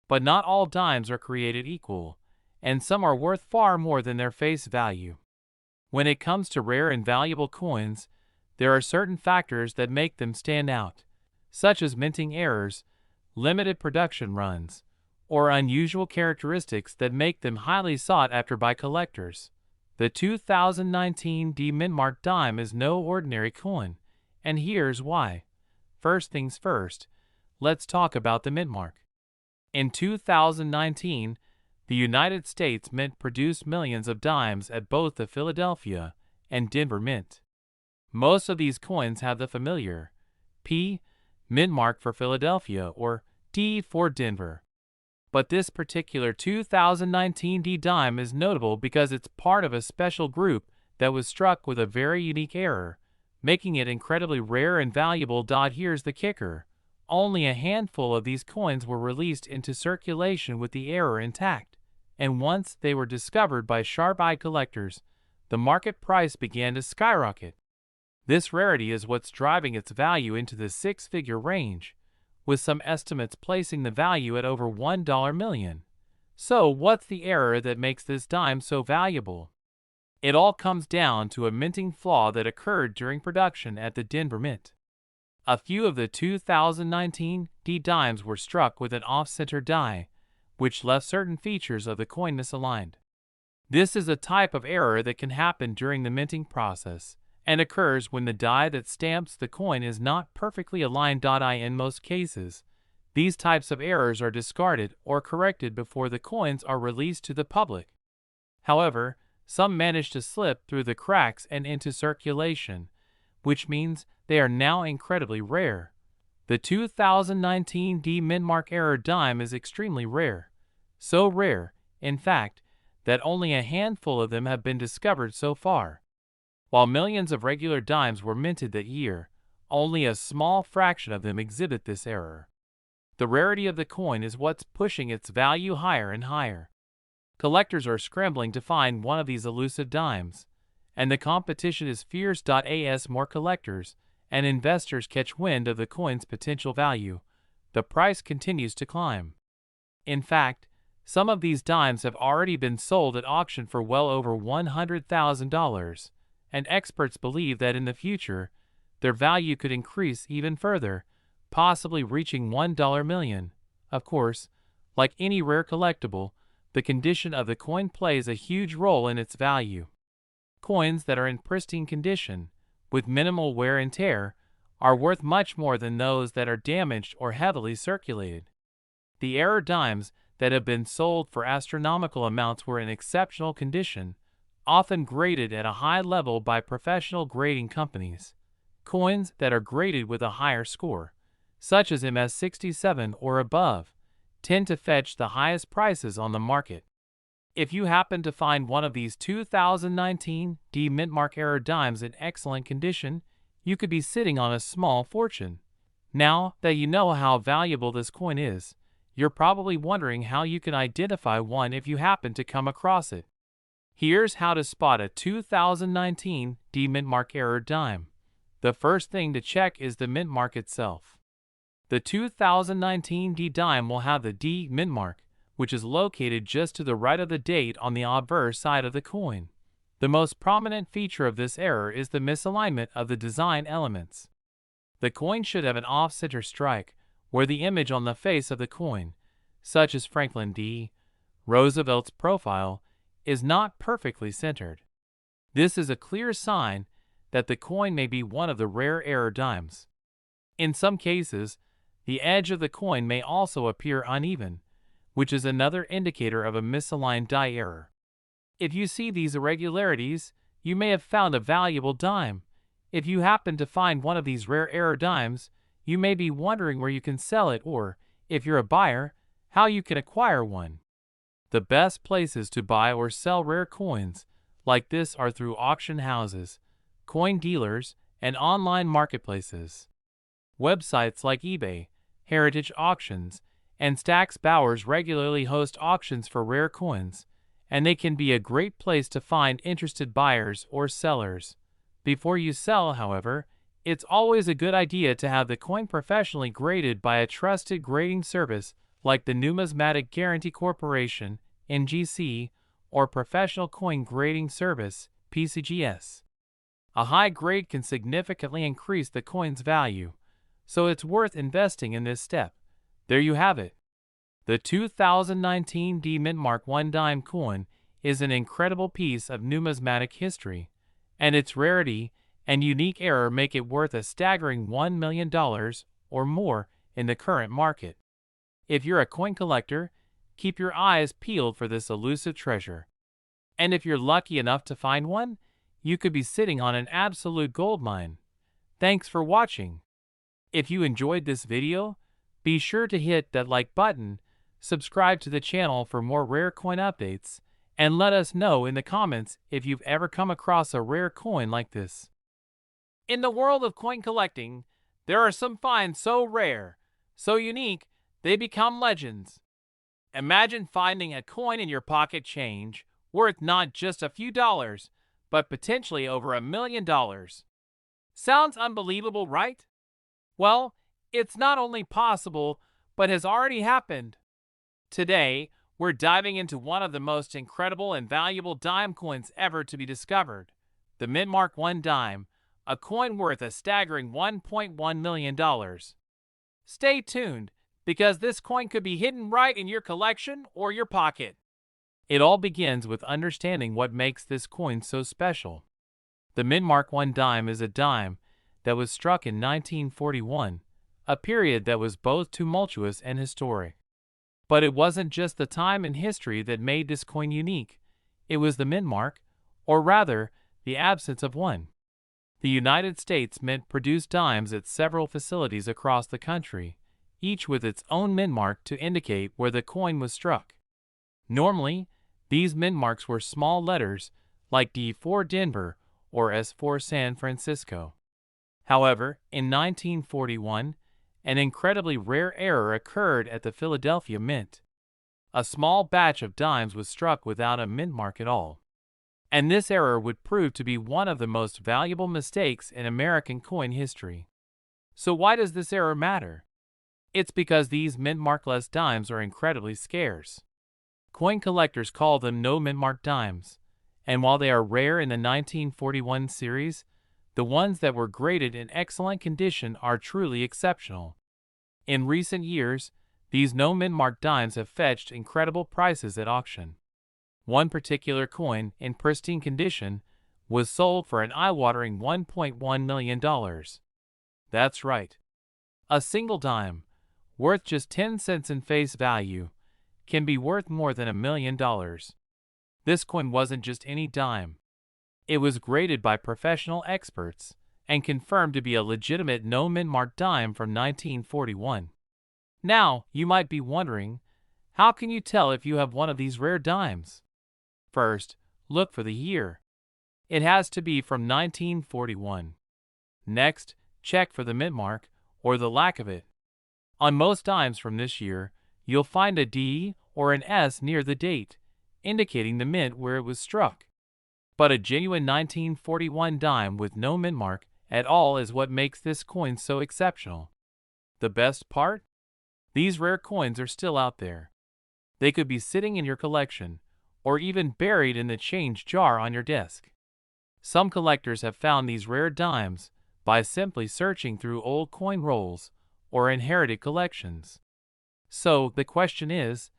But not all dimes are created equal, and some are worth far more than their face value. When it comes to rare and valuable coins, there are certain factors that make them stand out, such as minting errors, limited production runs, or unusual characteristics that make them highly sought after by collectors. The 2019 D mint mark dime is no ordinary coin, and here's why. First things first, let's talk about the mint mark. In 2019, the United States Mint produced millions of dimes at both the Philadelphia and Denver Mint. Most of these coins have the familiar P mint mark for Philadelphia or D for Denver. But this particular 2019 D dime is notable because it's part of a special group that was struck with a very unique error, making it incredibly rare and valuable. Here's the kicker. Only a handful of these coins were released into circulation with the error intact, and once they were discovered by sharp-eyed collectors, the market price began to skyrocket. This rarity is what's driving its value into the six-figure range, with some estimates placing the value at over $1 million. So what's the error that makes this dime so valuable? It all comes down to a minting flaw that occurred during production at the Denver Mint. A few of the 2019 D dimes were struck with an off-center die, which left certain features of the coin misaligned. This is a type of error that can happen during the minting process and occurs when the die that stamps the coin is not perfectly aligned. In most cases, these types of errors are discarded or corrected before the coins are released to the public. However, some manage to slip through the cracks and into circulation, which means they are now incredibly rare. The 2019 D mintmark error dime is extremely rare. So rare, in fact, that only a handful of them have been discovered so far. While millions of regular dimes were minted that year, only a small fraction of them exhibit this error. The rarity of the coin is what's pushing its value higher and higher. Collectors are scrambling to find one of these elusive dimes, and the competition is fierce. As more collectors and investors catch wind of the coin's potential value, the price continues to climb. In fact, some of these dimes have already been sold at auction for well over $100,000, and experts believe that in the future, their value could increase even further, possibly reaching $1 million. Of course, like any rare collectible, the condition of the coin plays a huge role in its value. Coins that are in pristine condition, with minimal wear and tear, are worth much more than those that are damaged or heavily circulated. The error dimes that have been sold for astronomical amounts were in exceptional condition, often graded at a high level by professional grading companies. Coins that are graded with a higher score, such as MS67 or above, tend to fetch the highest prices on the market. If you happen to find one of these 2019 D mintmark error dimes in excellent condition, you could be sitting on a small fortune. Now that you know how valuable this coin is, you're probably wondering how you can identify one if you happen to come across it. Here's how to spot a 2019 D mintmark error dime. The first thing to check is the mint mark itself. The 2019 D dime will have the D mint mark, which is located just to the right of the date on the obverse side of the coin. The most prominent feature of this error is the misalignment of the design elements. The coin should have an off-center strike where the image on the face of the coin, such as Franklin D. Roosevelt's profile, is not perfectly centered. This is a clear sign that the coin may be one of the rare error dimes. In some cases, the edge of the coin may also appear uneven, which is another indicator of a misaligned die error. If you see these irregularities, you may have found a valuable dime. If you happen to find one of these rare error dimes, you may be wondering where you can sell it or, if you're a buyer, how you can acquire one. The best places to buy or sell rare coins like this are through auction houses, coin dealers, and online marketplaces. Websites like eBay, Heritage Auctions, and Stax Bowers regularly host auctions for rare coins, and they can be a great place to find interested buyers or sellers. Before you sell, however, it's always a good idea to have the coin professionally graded by a trusted grading service like the Numismatic Guarantee Corporation, NGC, or Professional Coin Grading Service, PCGS. A high grade can significantly increase the coin's value, so it's worth investing in this step. There you have it. The 2019 D mintmark 1 dime coin is an incredible piece of numismatic history, and its rarity and unique error make it worth a staggering $1 million or more in the current market. If you're a coin collector, keep your eyes peeled for this elusive treasure. And if you're lucky enough to find one, you could be sitting on an absolute goldmine. Thanks for watching. If you enjoyed this video, be sure to hit that like button, subscribe to the channel for more rare coin updates, and let us know in the comments if you've ever come across a rare coin like this. In the world of coin collecting, there are some finds so rare, so unique, they become legends. Imagine finding a coin in your pocket change worth not just a few dollars, but potentially over $1 million. Sounds unbelievable, right? Well, it's not only possible, but has already happened. Today, we're diving into one of the most incredible and valuable dime coins ever to be discovered, the mintmark 1 dime, a coin worth a staggering $1.1 million. Stay tuned, because this coin could be hidden right in your collection or your pocket. It all begins with understanding what makes this coin so special. The Mintmark 1 dime is a dime that was struck in 1941, a period that was both tumultuous and historic. But it wasn't just the time in history that made this coin unique. It was the Mintmark, or rather, the absence of one. The United States Mint produced dimes at several facilities across the country, each with its own mint mark to indicate where the coin was struck. Normally, these mint marks were small letters like D for Denver or S for San Francisco. However, in 1941, an incredibly rare error occurred at the Philadelphia Mint. A small batch of dimes was struck without a mint mark at all. And this error would prove to be one of the most valuable mistakes in American coin history. So why does this error matter? It's because these mint markless dimes are incredibly scarce. Coin collectors call them no mint mark dimes, and while they are rare in the 1941 series, the ones that were graded in excellent condition are truly exceptional. In recent years, these no mint mark dimes have fetched incredible prices at auction. One particular coin, in pristine condition, was sold for an eye-watering $1.1 million. That's right. A single dime, worth just 10 cents in face value, can be worth more than $1 million. This coin wasn't just any dime. It was graded by professional experts and confirmed to be a legitimate no mint mark dime from 1941. Now, you might be wondering, how can you tell if you have one of these rare dimes? First, look for the year. It has to be from 1941. Next, check for the mint mark or the lack of it. On most dimes from this year, you'll find a D or an S near the date, indicating the mint where it was struck. But a genuine 1941 dime with no mint mark at all is what makes this coin so exceptional. The best part? These rare coins are still out there. They could be sitting in your collection, or even buried in the change jar on your desk. Some collectors have found these rare dimes by simply searching through old coin rolls or inherited collections. So, the question is,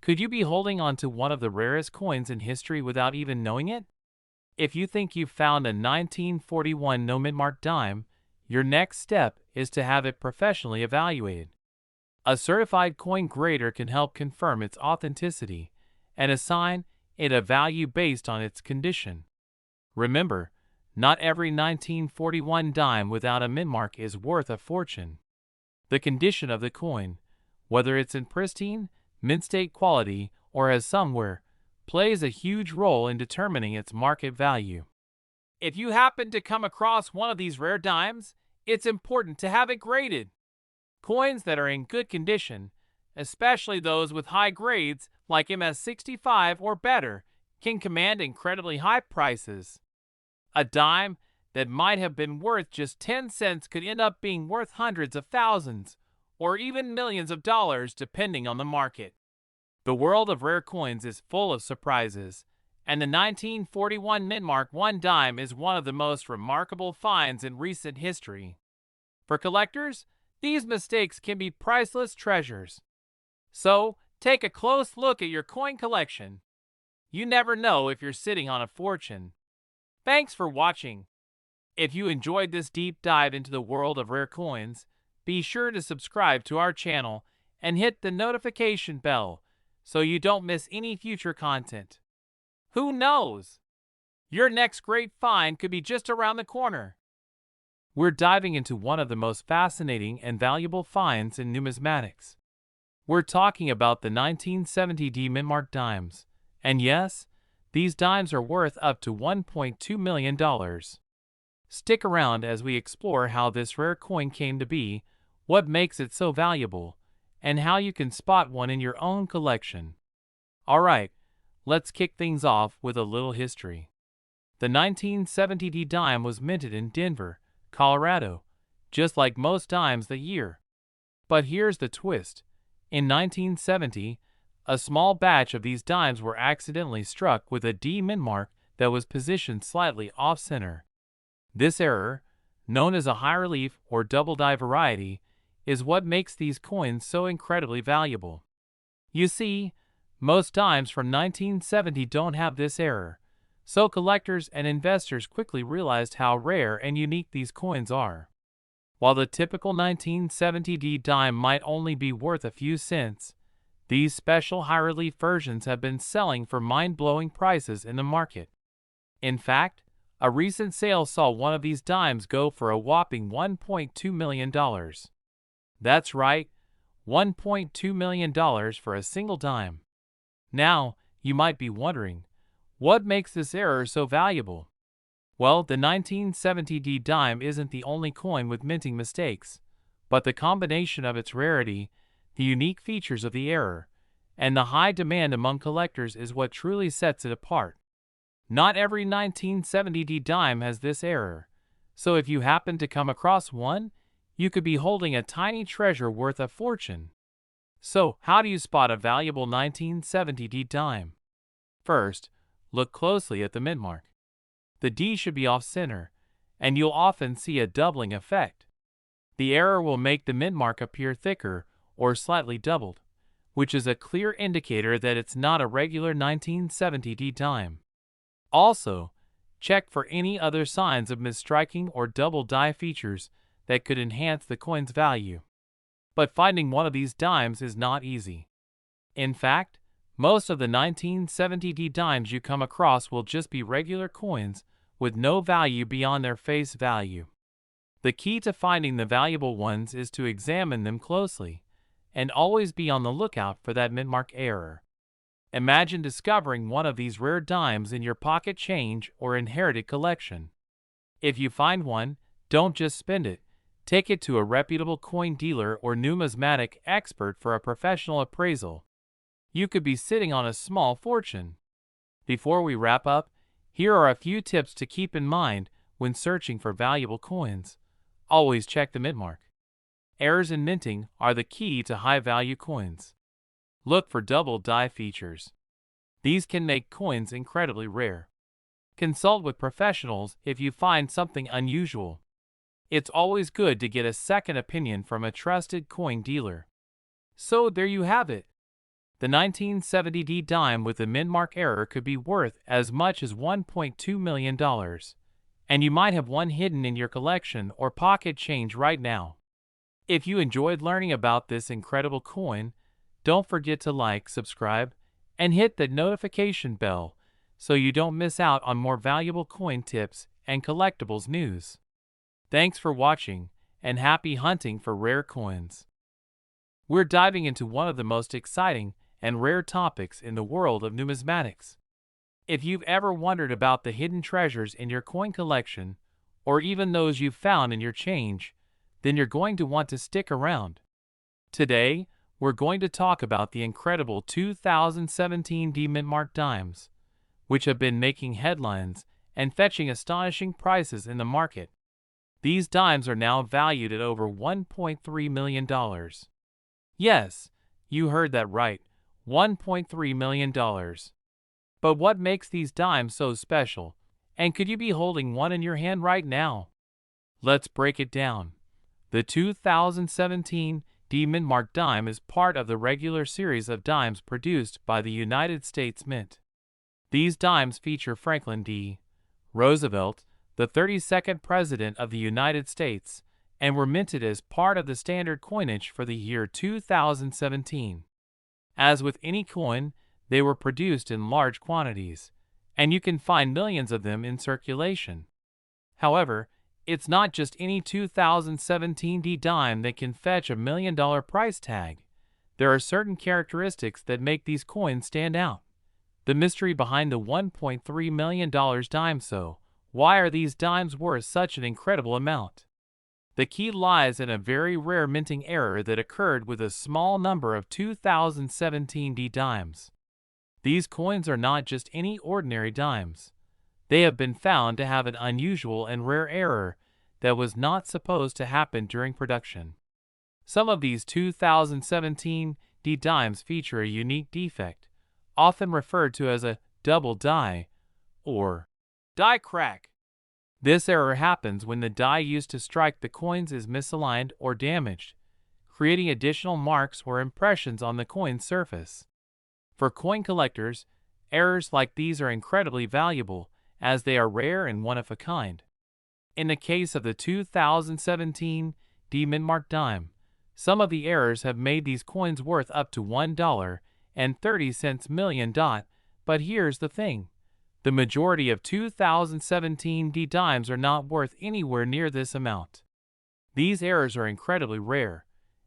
could you be holding on to one of the rarest coins in history without even knowing it? If you think you've found a 1941 no mint mark dime, your next step is to have it professionally evaluated. A certified coin grader can help confirm its authenticity and assign it a value based on its condition. Remember, not every 1941 dime without a mint mark is worth a fortune. The condition of the coin, whether it's in pristine, mint state quality, or as somewhere, plays a huge role in determining its market value. If you happen to come across one of these rare dimes, it's important to have it graded. Coins that are in good condition, especially those with high grades like MS65 or better, can command incredibly high prices. A dime that might have been worth just 10 cents could end up being worth hundreds of thousands, or even millions of dollars depending on the market. The world of rare coins is full of surprises, and the 1941 Mintmark 1 dime is one of the most remarkable finds in recent history. For collectors, these mistakes can be priceless treasures. So, take a close look at your coin collection. You never know if you're sitting on a fortune. Thanks for watching. If you enjoyed this deep dive into the world of rare coins, be sure to subscribe to our channel and hit the notification bell so you don't miss any future content. Who knows? Your next great find could be just around the corner. We're diving into one of the most fascinating and valuable finds in numismatics. We're talking about the 1970 D Mintmark dimes. And yes, these dimes are worth up to $1.2 million. Stick around as we explore how this rare coin came to be, what makes it so valuable, and how you can spot one in your own collection. Alright, let's kick things off with a little history. The 1970 D dime was minted in Denver, Colorado, just like most dimes that year. But here's the twist. In 1970, a small batch of these dimes were accidentally struck with a D mint mark that was positioned slightly off-center. This error, known as a high relief or double die variety, is what makes these coins so incredibly valuable. You see, most dimes from 1970 don't have this error, so collectors and investors quickly realized how rare and unique these coins are. While the typical 1970 dime might only be worth a few cents, these special high-relief versions have been selling for mind-blowing prices in the market. In fact, a recent sale saw one of these dimes go for a whopping $1.2 million. That's right, $1.2 million for a single dime. Now, you might be wondering, what makes this error so valuable? Well, the 1970 dime isn't the only coin with minting mistakes, but the combination of its rarity, the unique features of the error, and the high demand among collectors is what truly sets it apart. Not every 1970 dime has this error, so if you happen to come across one, you could be holding a tiny treasure worth a fortune. So, how do you spot a valuable 1970 dime? First, look closely at the mint mark. The D should be off-center, and you'll often see a doubling effect. The error will make the mint mark appear thicker or slightly doubled, which is a clear indicator that it's not a regular 1970 dime. Also, check for any other signs of misstriking or double die features that could enhance the coin's value. But finding one of these dimes is not easy. In fact, most of the 1970 dimes you come across will just be regular coins with no value beyond their face value. The key to finding the valuable ones is to examine them closely and always be on the lookout for that mint mark error. Imagine discovering one of these rare dimes in your pocket change or inherited collection. If you find one, don't just spend it. Take it to a reputable coin dealer or numismatic expert for a professional appraisal. You could be sitting on a small fortune. Before we wrap up, here are a few tips to keep in mind when searching for valuable coins. Always check the mint mark. Errors in minting are the key to high-value coins. Look for double die features. These can make coins incredibly rare. Consult with professionals if you find something unusual. It's always good to get a second opinion from a trusted coin dealer. So there you have it. The 1970 dime with the mint mark error could be worth as much as $1.2 million. And you might have one hidden in your collection or pocket change right now. If you enjoyed learning about this incredible coin, don't forget to like, subscribe, and hit the notification bell so you don't miss out on more valuable coin tips and collectibles news. Thanks for watching, and happy hunting for rare coins. We're diving into one of the most exciting and rare topics in the world of numismatics. If you've ever wondered about the hidden treasures in your coin collection, or even those you've found in your change, then you're going to want to stick around. Today, we're going to talk about the incredible 2017 mint mark dimes, which have been making headlines and fetching astonishing prices in the market. These dimes are now valued at over $1.3 million. Yes, you heard that right, $1.3 million. But what makes these dimes so special, and could you be holding one in your hand right now? Let's break it down. The 2017 mint mark dime is part of the regular series of dimes produced by the United States Mint. These dimes feature Franklin D. Roosevelt, the 32nd President of the United States, and were minted as part of the standard coinage for the year 2017. As with any coin, they were produced in large quantities, and you can find millions of them in circulation. However, it's not just any 2017 dime that can fetch $1 million price tag. There are certain characteristics that make these coins stand out. The mystery behind the $1.3 million dime. So, why are these dimes worth such an incredible amount? The key lies in a very rare minting error that occurred with a small number of 2017 dimes. These coins are not just any ordinary dimes. They have been found to have an unusual and rare error that was not supposed to happen during production. Some of these 2017 dimes feature a unique defect, often referred to as a double die or die crack. This error happens when the die used to strike the coins is misaligned or damaged, creating additional marks or impressions on the coin's surface. For coin collectors, errors like these are incredibly valuable as they are rare and one of a kind. In the case of the 2017 D Mintmark dime, some of the errors have made these coins worth up to $1.30 million. But here's the thing. The majority of 2017 D dimes are not worth anywhere near this amount. These errors are incredibly rare,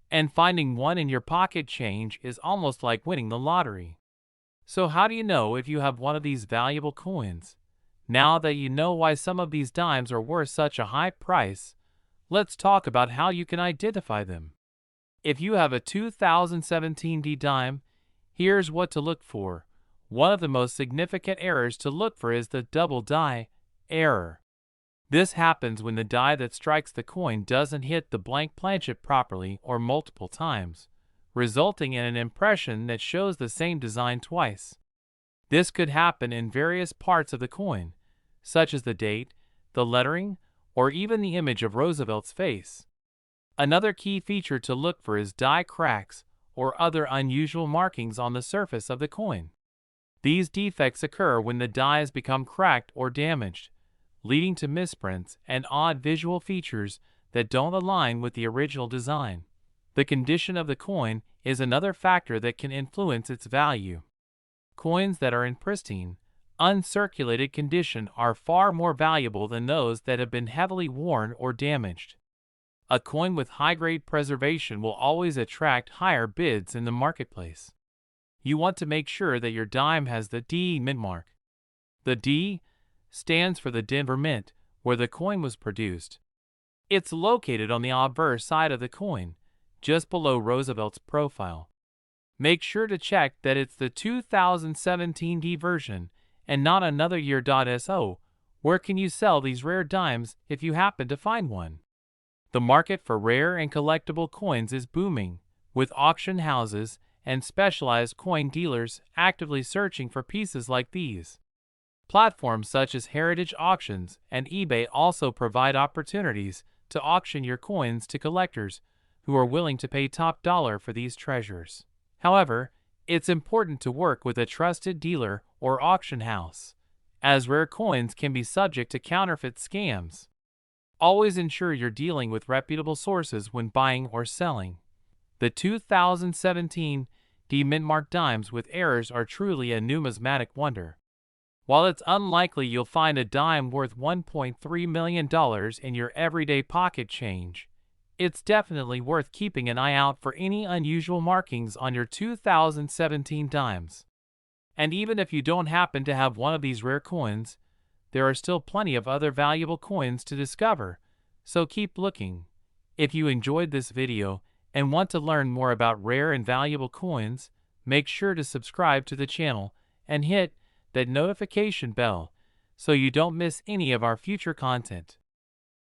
and finding one in your pocket change is almost like winning the lottery. So how do you know if you have one of these valuable coins? Now that you know why some of these dimes are worth such a high price, let's talk about how you can identify them. If you have a 2017 D dime, here's what to look for. One of the most significant errors to look for is the double die error. This happens when the die that strikes the coin doesn't hit the blank planchet properly or multiple times, resulting in an impression that shows the same design twice. This could happen in various parts of the coin, such as the date, the lettering, or even the image of Roosevelt's face. Another key feature to look for is die cracks or other unusual markings on the surface of the coin. These defects occur when the dies become cracked or damaged, leading to misprints and odd visual features that don't align with the original design. The condition of the coin is another factor that can influence its value. Coins that are in pristine, uncirculated condition are far more valuable than those that have been heavily worn or damaged. A coin with high-grade preservation will always attract higher bids in the marketplace. You want to make sure that your dime has the D Mintmark. The D stands for the Denver Mint, where the coin was produced. It's located on the obverse side of the coin, just below Roosevelt's profile. Make sure to check that it's the 2017 D version and not another year. So, where can you sell these rare dimes if you happen to find one? The market for rare and collectible coins is booming, with auction houses and specialized coin dealers actively searching for pieces like these. Platforms such as Heritage Auctions and eBay also provide opportunities to auction your coins to collectors who are willing to pay top dollar for these treasures. However, it's important to work with a trusted dealer or auction house, as rare coins can be subject to counterfeit scams. Always ensure you're dealing with reputable sources when buying or selling. The 2017 D Mintmark dimes with errors are truly a numismatic wonder. While it's unlikely you'll find a dime worth $1.3 million in your everyday pocket change, it's definitely worth keeping an eye out for any unusual markings on your 2017 dimes. And even if you don't happen to have one of these rare coins, there are still plenty of other valuable coins to discover, so keep looking. If you enjoyed this video and want to learn more about rare and valuable coins, make sure to subscribe to the channel and hit that notification bell so you don't miss any of our future content.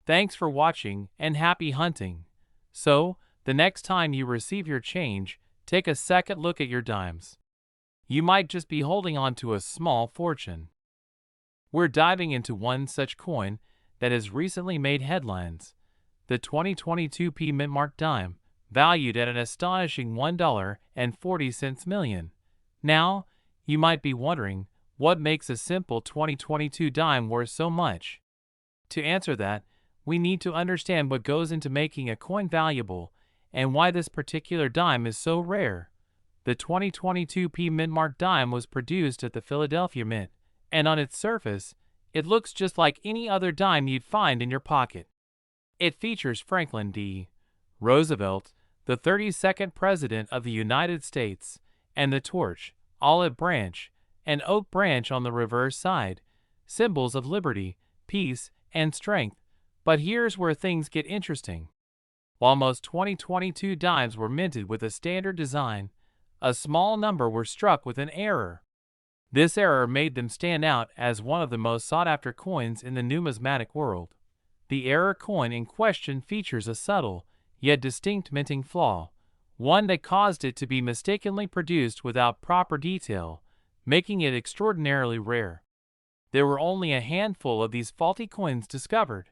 Thanks for watching and happy hunting. So, the next time you receive your change, take a second look at your dimes. You might just be holding on to a small fortune. We're diving into one such coin that has recently made headlines, the 2022 P Mintmark dime, valued at an astonishing $1.40 million. Now, you might be wondering, what makes a simple 2022 dime worth so much? To answer that, we need to understand what goes into making a coin valuable and why this particular dime is so rare. The 2022 P Mintmark dime was produced at the Philadelphia Mint, and on its surface, it looks just like any other dime you'd find in your pocket. It features Franklin D. Roosevelt, the 32nd President of the United States, and the torch, olive branch, and oak branch on the reverse side, symbols of liberty, peace, and strength. But here's where things get interesting. While most 2022 dimes were minted with a standard design, a small number were struck with an error. This error made them stand out as one of the most sought-after coins in the numismatic world. The error coin in question features a subtle, yet distinct minting flaw, one that caused it to be mistakenly produced without proper detail, making it extraordinarily rare. There were only a handful of these faulty coins discovered,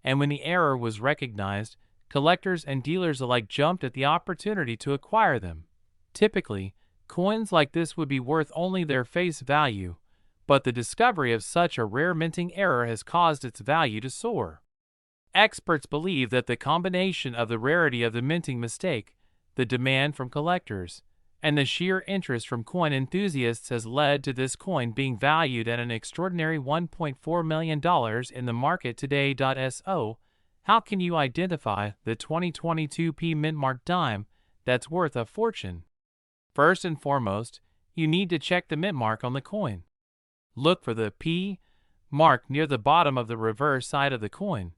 and when the error was recognized, collectors and dealers alike jumped at the opportunity to acquire them. Typically, coins like this would be worth only their face value, but the discovery of such a rare minting error has caused its value to soar. Experts believe that the combination of the rarity of the minting mistake, the demand from collectors, and the sheer interest from coin enthusiasts has led to this coin being valued at an extraordinary $1.4 million in the market today. So, how can you identify the 2022 P mintmark dime that's worth a fortune? First and foremost, you need to check the mint mark on the coin. Look for the P mark near the bottom of the reverse side of the coin.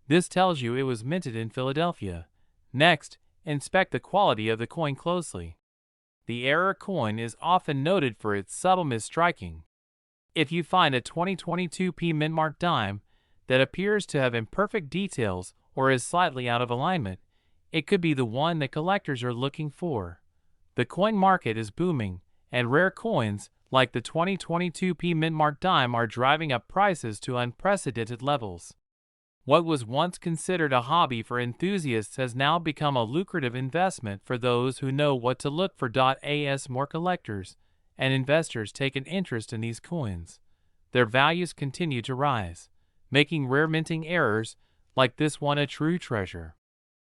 This tells you it was minted in Philadelphia. Next, inspect the quality of the coin closely. The error coin is often noted for its subtle misstriking. If you find a 2022 P mintmark dime that appears to have imperfect details or is slightly out of alignment, it could be the one that collectors are looking for. The coin market is booming, and rare coins like the 2022 P mintmark dime are driving up prices to unprecedented levels. What was once considered a hobby for enthusiasts has now become a lucrative investment for those who know what to look for. As more collectors and investors take an interest in these coins, their values continue to rise, making rare minting errors like this one a true treasure.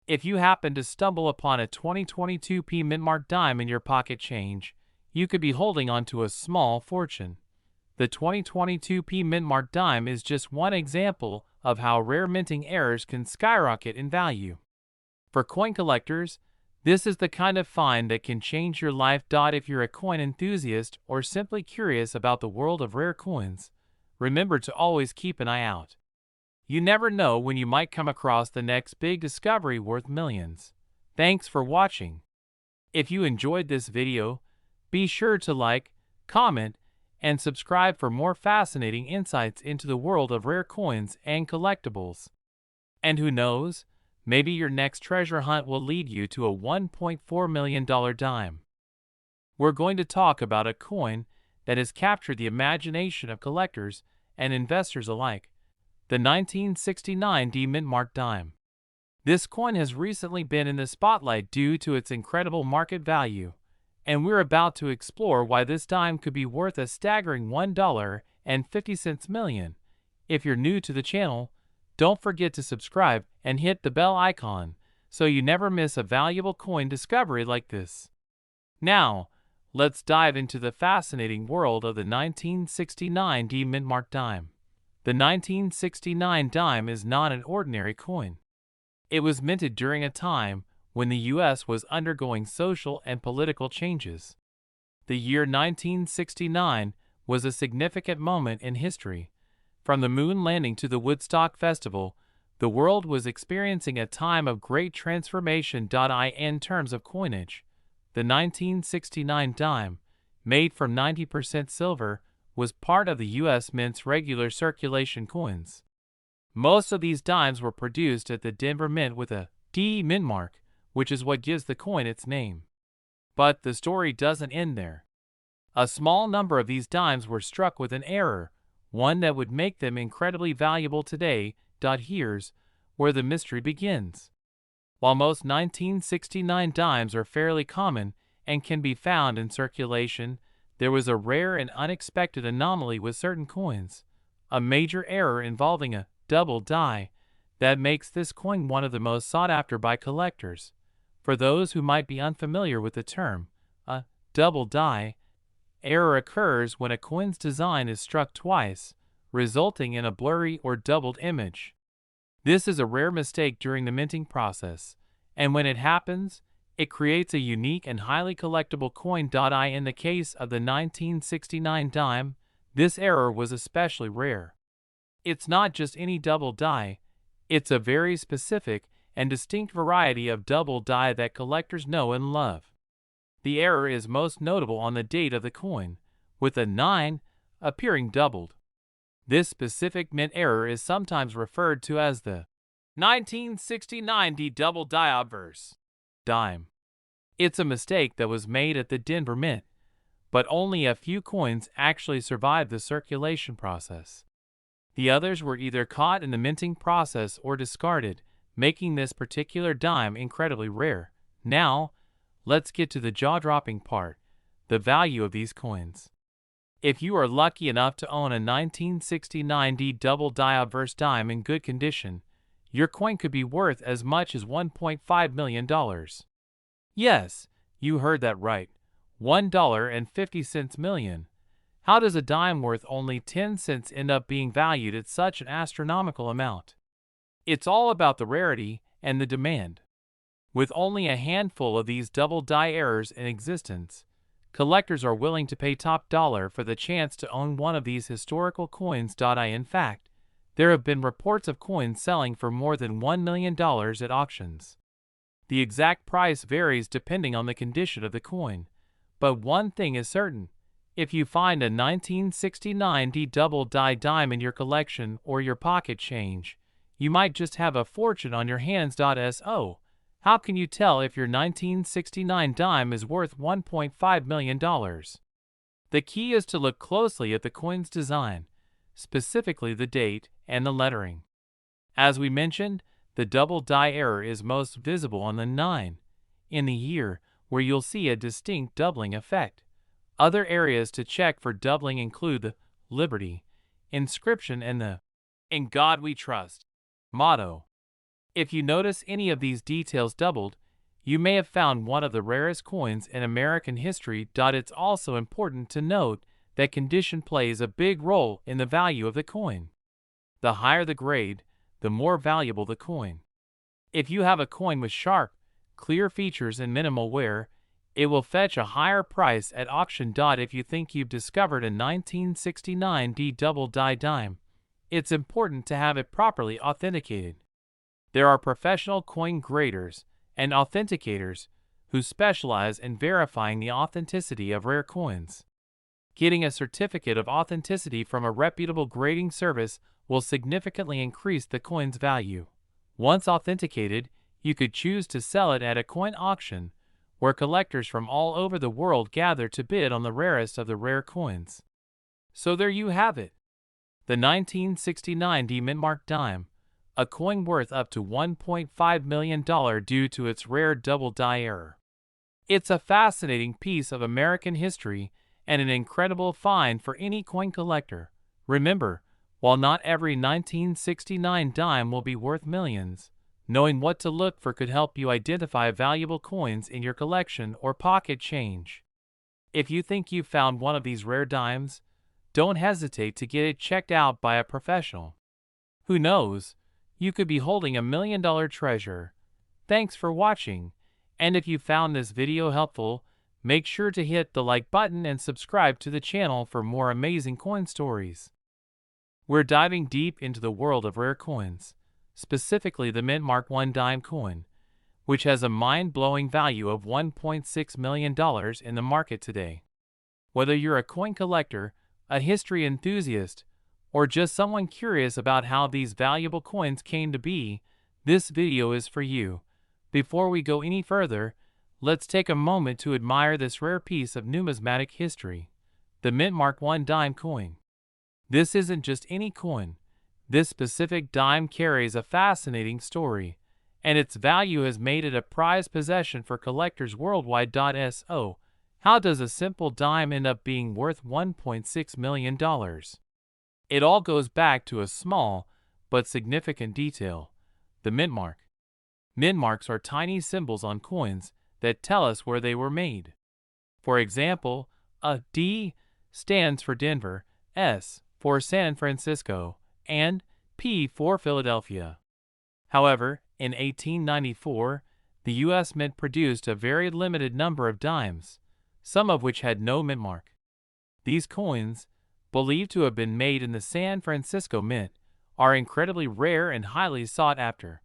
If you happen to stumble upon a 2022 P mintmark dime in your pocket change, you could be holding on to a small fortune. The 2022 P mintmark dime is just one example of how rare minting errors can skyrocket in value. For coin collectors, this is the kind of find that can change your life. If you're a coin enthusiast or simply curious about the world of rare coins, remember to always keep an eye out. You never know when you might come across the next big discovery worth millions. Thanks for watching. If you enjoyed this video, be sure to like, comment, and subscribe for more fascinating insights into the world of rare coins and collectibles. And who knows, maybe your next treasure hunt will lead you to a $1.4 million dime. We're going to talk about a coin that has captured the imagination of collectors and investors alike, the 1969 D mintmark dime. This coin has recently been in the spotlight due to its incredible market value, and we're about to explore why this dime could be worth a staggering $1.50 million. If you're new to the channel, don't forget to subscribe and hit the bell icon so you never miss a valuable coin discovery like this. Now, let's dive into the fascinating world of the 1969 D mintmark dime. The 1969 dime is not an ordinary coin. It was minted during a time when the U.S. was undergoing social and political changes. The year 1969 was a significant moment in history. From the moon landing to the Woodstock Festival, the world was experiencing a time of great transformation. In terms of coinage, the 1969 dime, made from 90% silver, was part of the U.S. Mint's regular circulation coins. Most of these dimes were produced at the Denver Mint with a D mintmark, which is what gives the coin its name. But the story doesn't end there. A small number of these dimes were struck with an error, one that would make them incredibly valuable today. Here's where the mystery begins. While most 1969 dimes are fairly common and can be found in circulation, there was a rare and unexpected anomaly with certain coins, a major error involving a double die that makes this coin one of the most sought after by collectors. For those who might be unfamiliar with the term, a double die error occurs when a coin's design is struck twice, resulting in a blurry or doubled image. This is a rare mistake during the minting process, and when it happens, it creates a unique and highly collectible coin. In the case of the 1969 dime, this error was especially rare. It's not just any double die, it's a very specific and distinct variety of double die that collectors know and love. The error is most notable on the date of the coin, with a 9 appearing doubled. This specific mint error is sometimes referred to as the 1969 D double die obverse dime. It's a mistake that was made at the Denver Mint, but only a few coins actually survived the circulation process. The others were either caught in the minting process or discarded, making this particular dime incredibly rare. Now, let's get to the jaw-dropping part, the value of these coins. If you are lucky enough to own a 1969 D double-die obverse dime in good condition, your coin could be worth as much as $1.5 million. Yes, you heard that right, $1.50 million. How does a dime worth only 10 cents end up being valued at such an astronomical amount? It's all about the rarity and the demand. With only a handful of these double-die errors in existence, collectors are willing to pay top dollar for the chance to own one of these historical coins. In fact, there have been reports of coins selling for more than $1 million at auctions. The exact price varies depending on the condition of the coin, but one thing is certain. If you find a 1969 D double-die dime in your collection or your pocket change, you might just have a fortune on your hands. So, how can you tell if your 1969 dime is worth $1.5 million? The key is to look closely at the coin's design, specifically the date and the lettering. As we mentioned, the double-die error is most visible on the 9 in the year, where you'll see a distinct doubling effect. Other areas to check for doubling include the Liberty inscription and the "In God We Trust" motto. If you notice any of these details doubled, you may have found one of the rarest coins in American history. It's also important to note that condition plays a big role in the value of the coin. The higher the grade, the more valuable the coin. If you have a coin with sharp, clear features and minimal wear, it will fetch a higher price at auction. If you think you've discovered a 1969 D double-die dime, it's important to have it properly authenticated. There are professional coin graders and authenticators who specialize in verifying the authenticity of rare coins. Getting a certificate of authenticity from a reputable grading service will significantly increase the coin's value. Once authenticated, you could choose to sell it at a coin auction, where collectors from all over the world gather to bid on the rarest of the rare coins. So there you have it. The 1969 D mintmark dime, a coin worth up to $1.5 million due to its rare double-die error. It's a fascinating piece of American history and an incredible find for any coin collector. Remember, while not every 1969 dime will be worth millions, knowing what to look for could help you identify valuable coins in your collection or pocket change. If you think you've found one of these rare dimes, don't hesitate to get it checked out by a professional. Who knows, you could be holding $1 million treasure. Thanks for watching, and if you found this video helpful, make sure to hit the like button and subscribe to the channel for more amazing coin stories. We're diving deep into the world of rare coins, specifically the mintmark 1 dime coin, which has a mind-blowing value of $1.6 million in the market today. Whether you're a coin collector, a history enthusiast, or just someone curious about how these valuable coins came to be, this video is for you. Before we go any further, let's take a moment to admire this rare piece of numismatic history, the mintmark 1 dime coin. This isn't just any coin. This specific dime carries a fascinating story, and its value has made it a prized possession for collectors worldwide. So, how does a simple dime end up being worth $1.6 million? It all goes back to a small but significant detail: the mintmark. Mintmarks are tiny symbols on coins that tell us where they were made. For example, a D stands for Denver, S for San Francisco, and P for Philadelphia. However, in 1894, the U.S. Mint produced a very limited number of dimes, some of which had no mintmark. These coins, believed to have been made in the San Francisco Mint, are incredibly rare and highly sought after.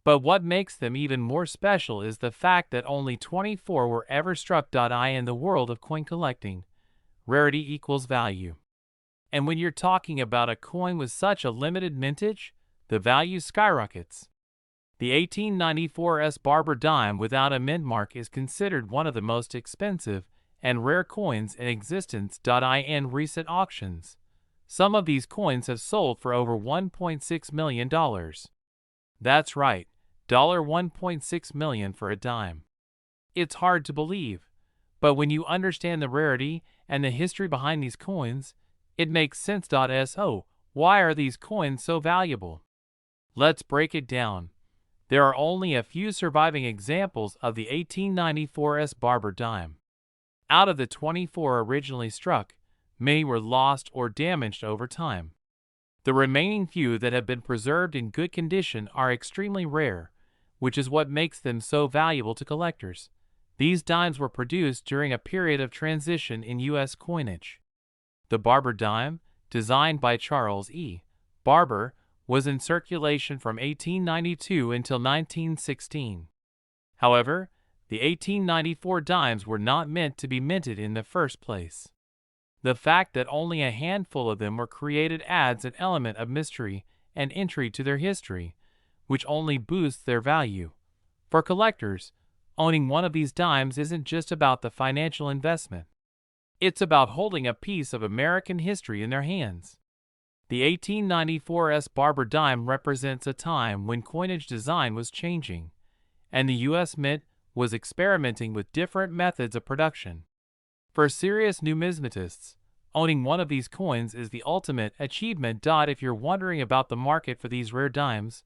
But what makes them even more special is the fact that only 24 were ever struck. In the world of coin collecting, rarity equals value. And when you're talking about a coin with such a limited mintage, the value skyrockets. The 1894 S Barber dime without a mint mark is considered one of the most expensive and rare coins in existence. In recent auctions, some of these coins have sold for over $1.6 million. That's right, $1.6 million for a dime. It's hard to believe, but when you understand the rarity and the history behind these coins, it makes sense. So, why are these coins so valuable? Let's break it down. There are only a few surviving examples of the 1894 S Barber dime. Out of the 24 originally struck, many were lost or damaged over time. The remaining few that have been preserved in good condition are extremely rare, which is what makes them so valuable to collectors. These dimes were produced during a period of transition in U.S. coinage. The Barber dime, designed by Charles E. Barber, was in circulation from 1892 until 1916. However, the 1894 dimes were not meant to be minted in the first place. The fact that only a handful of them were created adds an element of mystery and intrigue to their history, which only boosts their value. For collectors, owning one of these dimes isn't just about the financial investment. It's about holding a piece of American history in their hands. The 1894 S Barber dime represents a time when coinage design was changing, and the U.S. Mint was experimenting with different methods of production. For serious numismatists, owning one of these coins is the ultimate achievement. If you're wondering about the market for these rare dimes,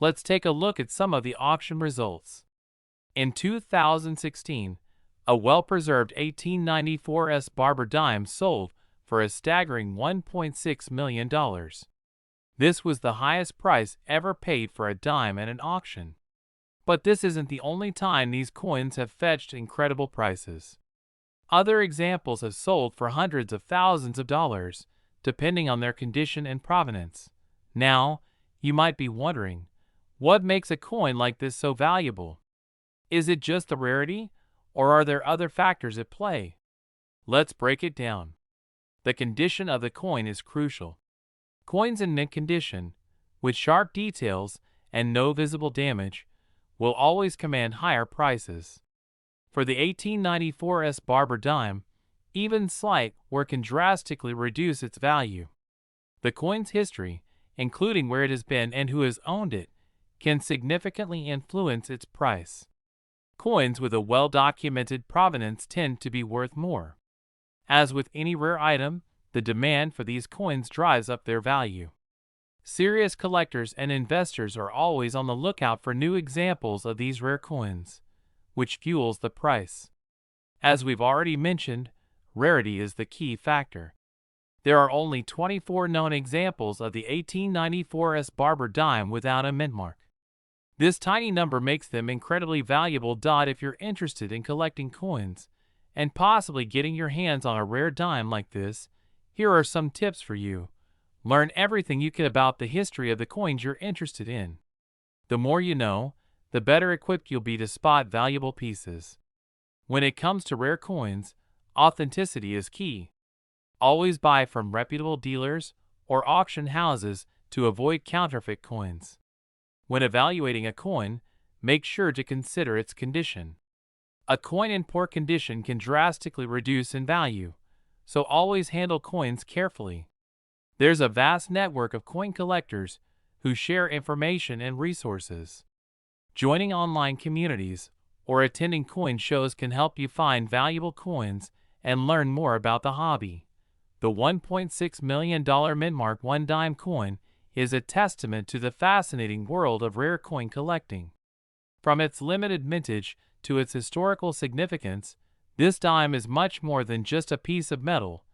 let's take a look at some of the auction results. In 2016, a well-preserved 1894 S Barber dime sold for a staggering $1.6 million. This was the highest price ever paid for a dime at an auction. But this isn't the only time these coins have fetched incredible prices. Other examples have sold for hundreds of thousands of dollars, depending on their condition and provenance. Now, you might be wondering, what makes a coin like this so valuable? Is it just the rarity, or are there other factors at play? Let's break it down. The condition of the coin is crucial. Coins in mint condition, with sharp details and no visible damage, will always command higher prices. For the 1894 S Barber dime, even slight wear can drastically reduce its value. The coin's history, including where it has been and who has owned it, can significantly influence its price. Coins with a well-documented provenance tend to be worth more. As with any rare item, the demand for these coins drives up their value. Serious collectors and investors are always on the lookout for new examples of these rare coins, which fuels the price. As we've already mentioned, rarity is the key factor. There are only 24 known examples of the 1894 S Barber dime without a mint mark. This tiny number makes them incredibly valuable. If you're interested in collecting coins and possibly getting your hands on a rare dime like this, here are some tips for you. Learn everything you can about the history of the coins you're interested in. The more you know, the better equipped you'll be to spot valuable pieces. When it comes to rare coins, authenticity is key. Always buy from reputable dealers or auction houses to avoid counterfeit coins. When evaluating a coin, make sure to consider its condition. A coin in poor condition can drastically reduce in value, so always handle coins carefully. There's a vast network of coin collectors who share information and resources. Joining online communities or attending coin shows can help you find valuable coins and learn more about the hobby. The $1.6 million mintmark one dime coin is a testament to the fascinating world of rare coin collecting. From its limited mintage to its historical significance, this dime is much more than just a piece of metal.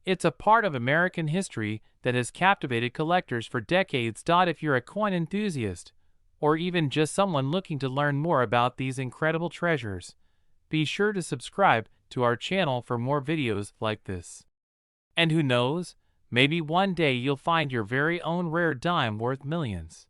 It's a part of American history that has captivated collectors for decades. If you're a coin enthusiast, or even just someone looking to learn more about these incredible treasures, be sure to subscribe to our channel for more videos like this. And who knows, maybe one day you'll find your very own rare dime worth millions.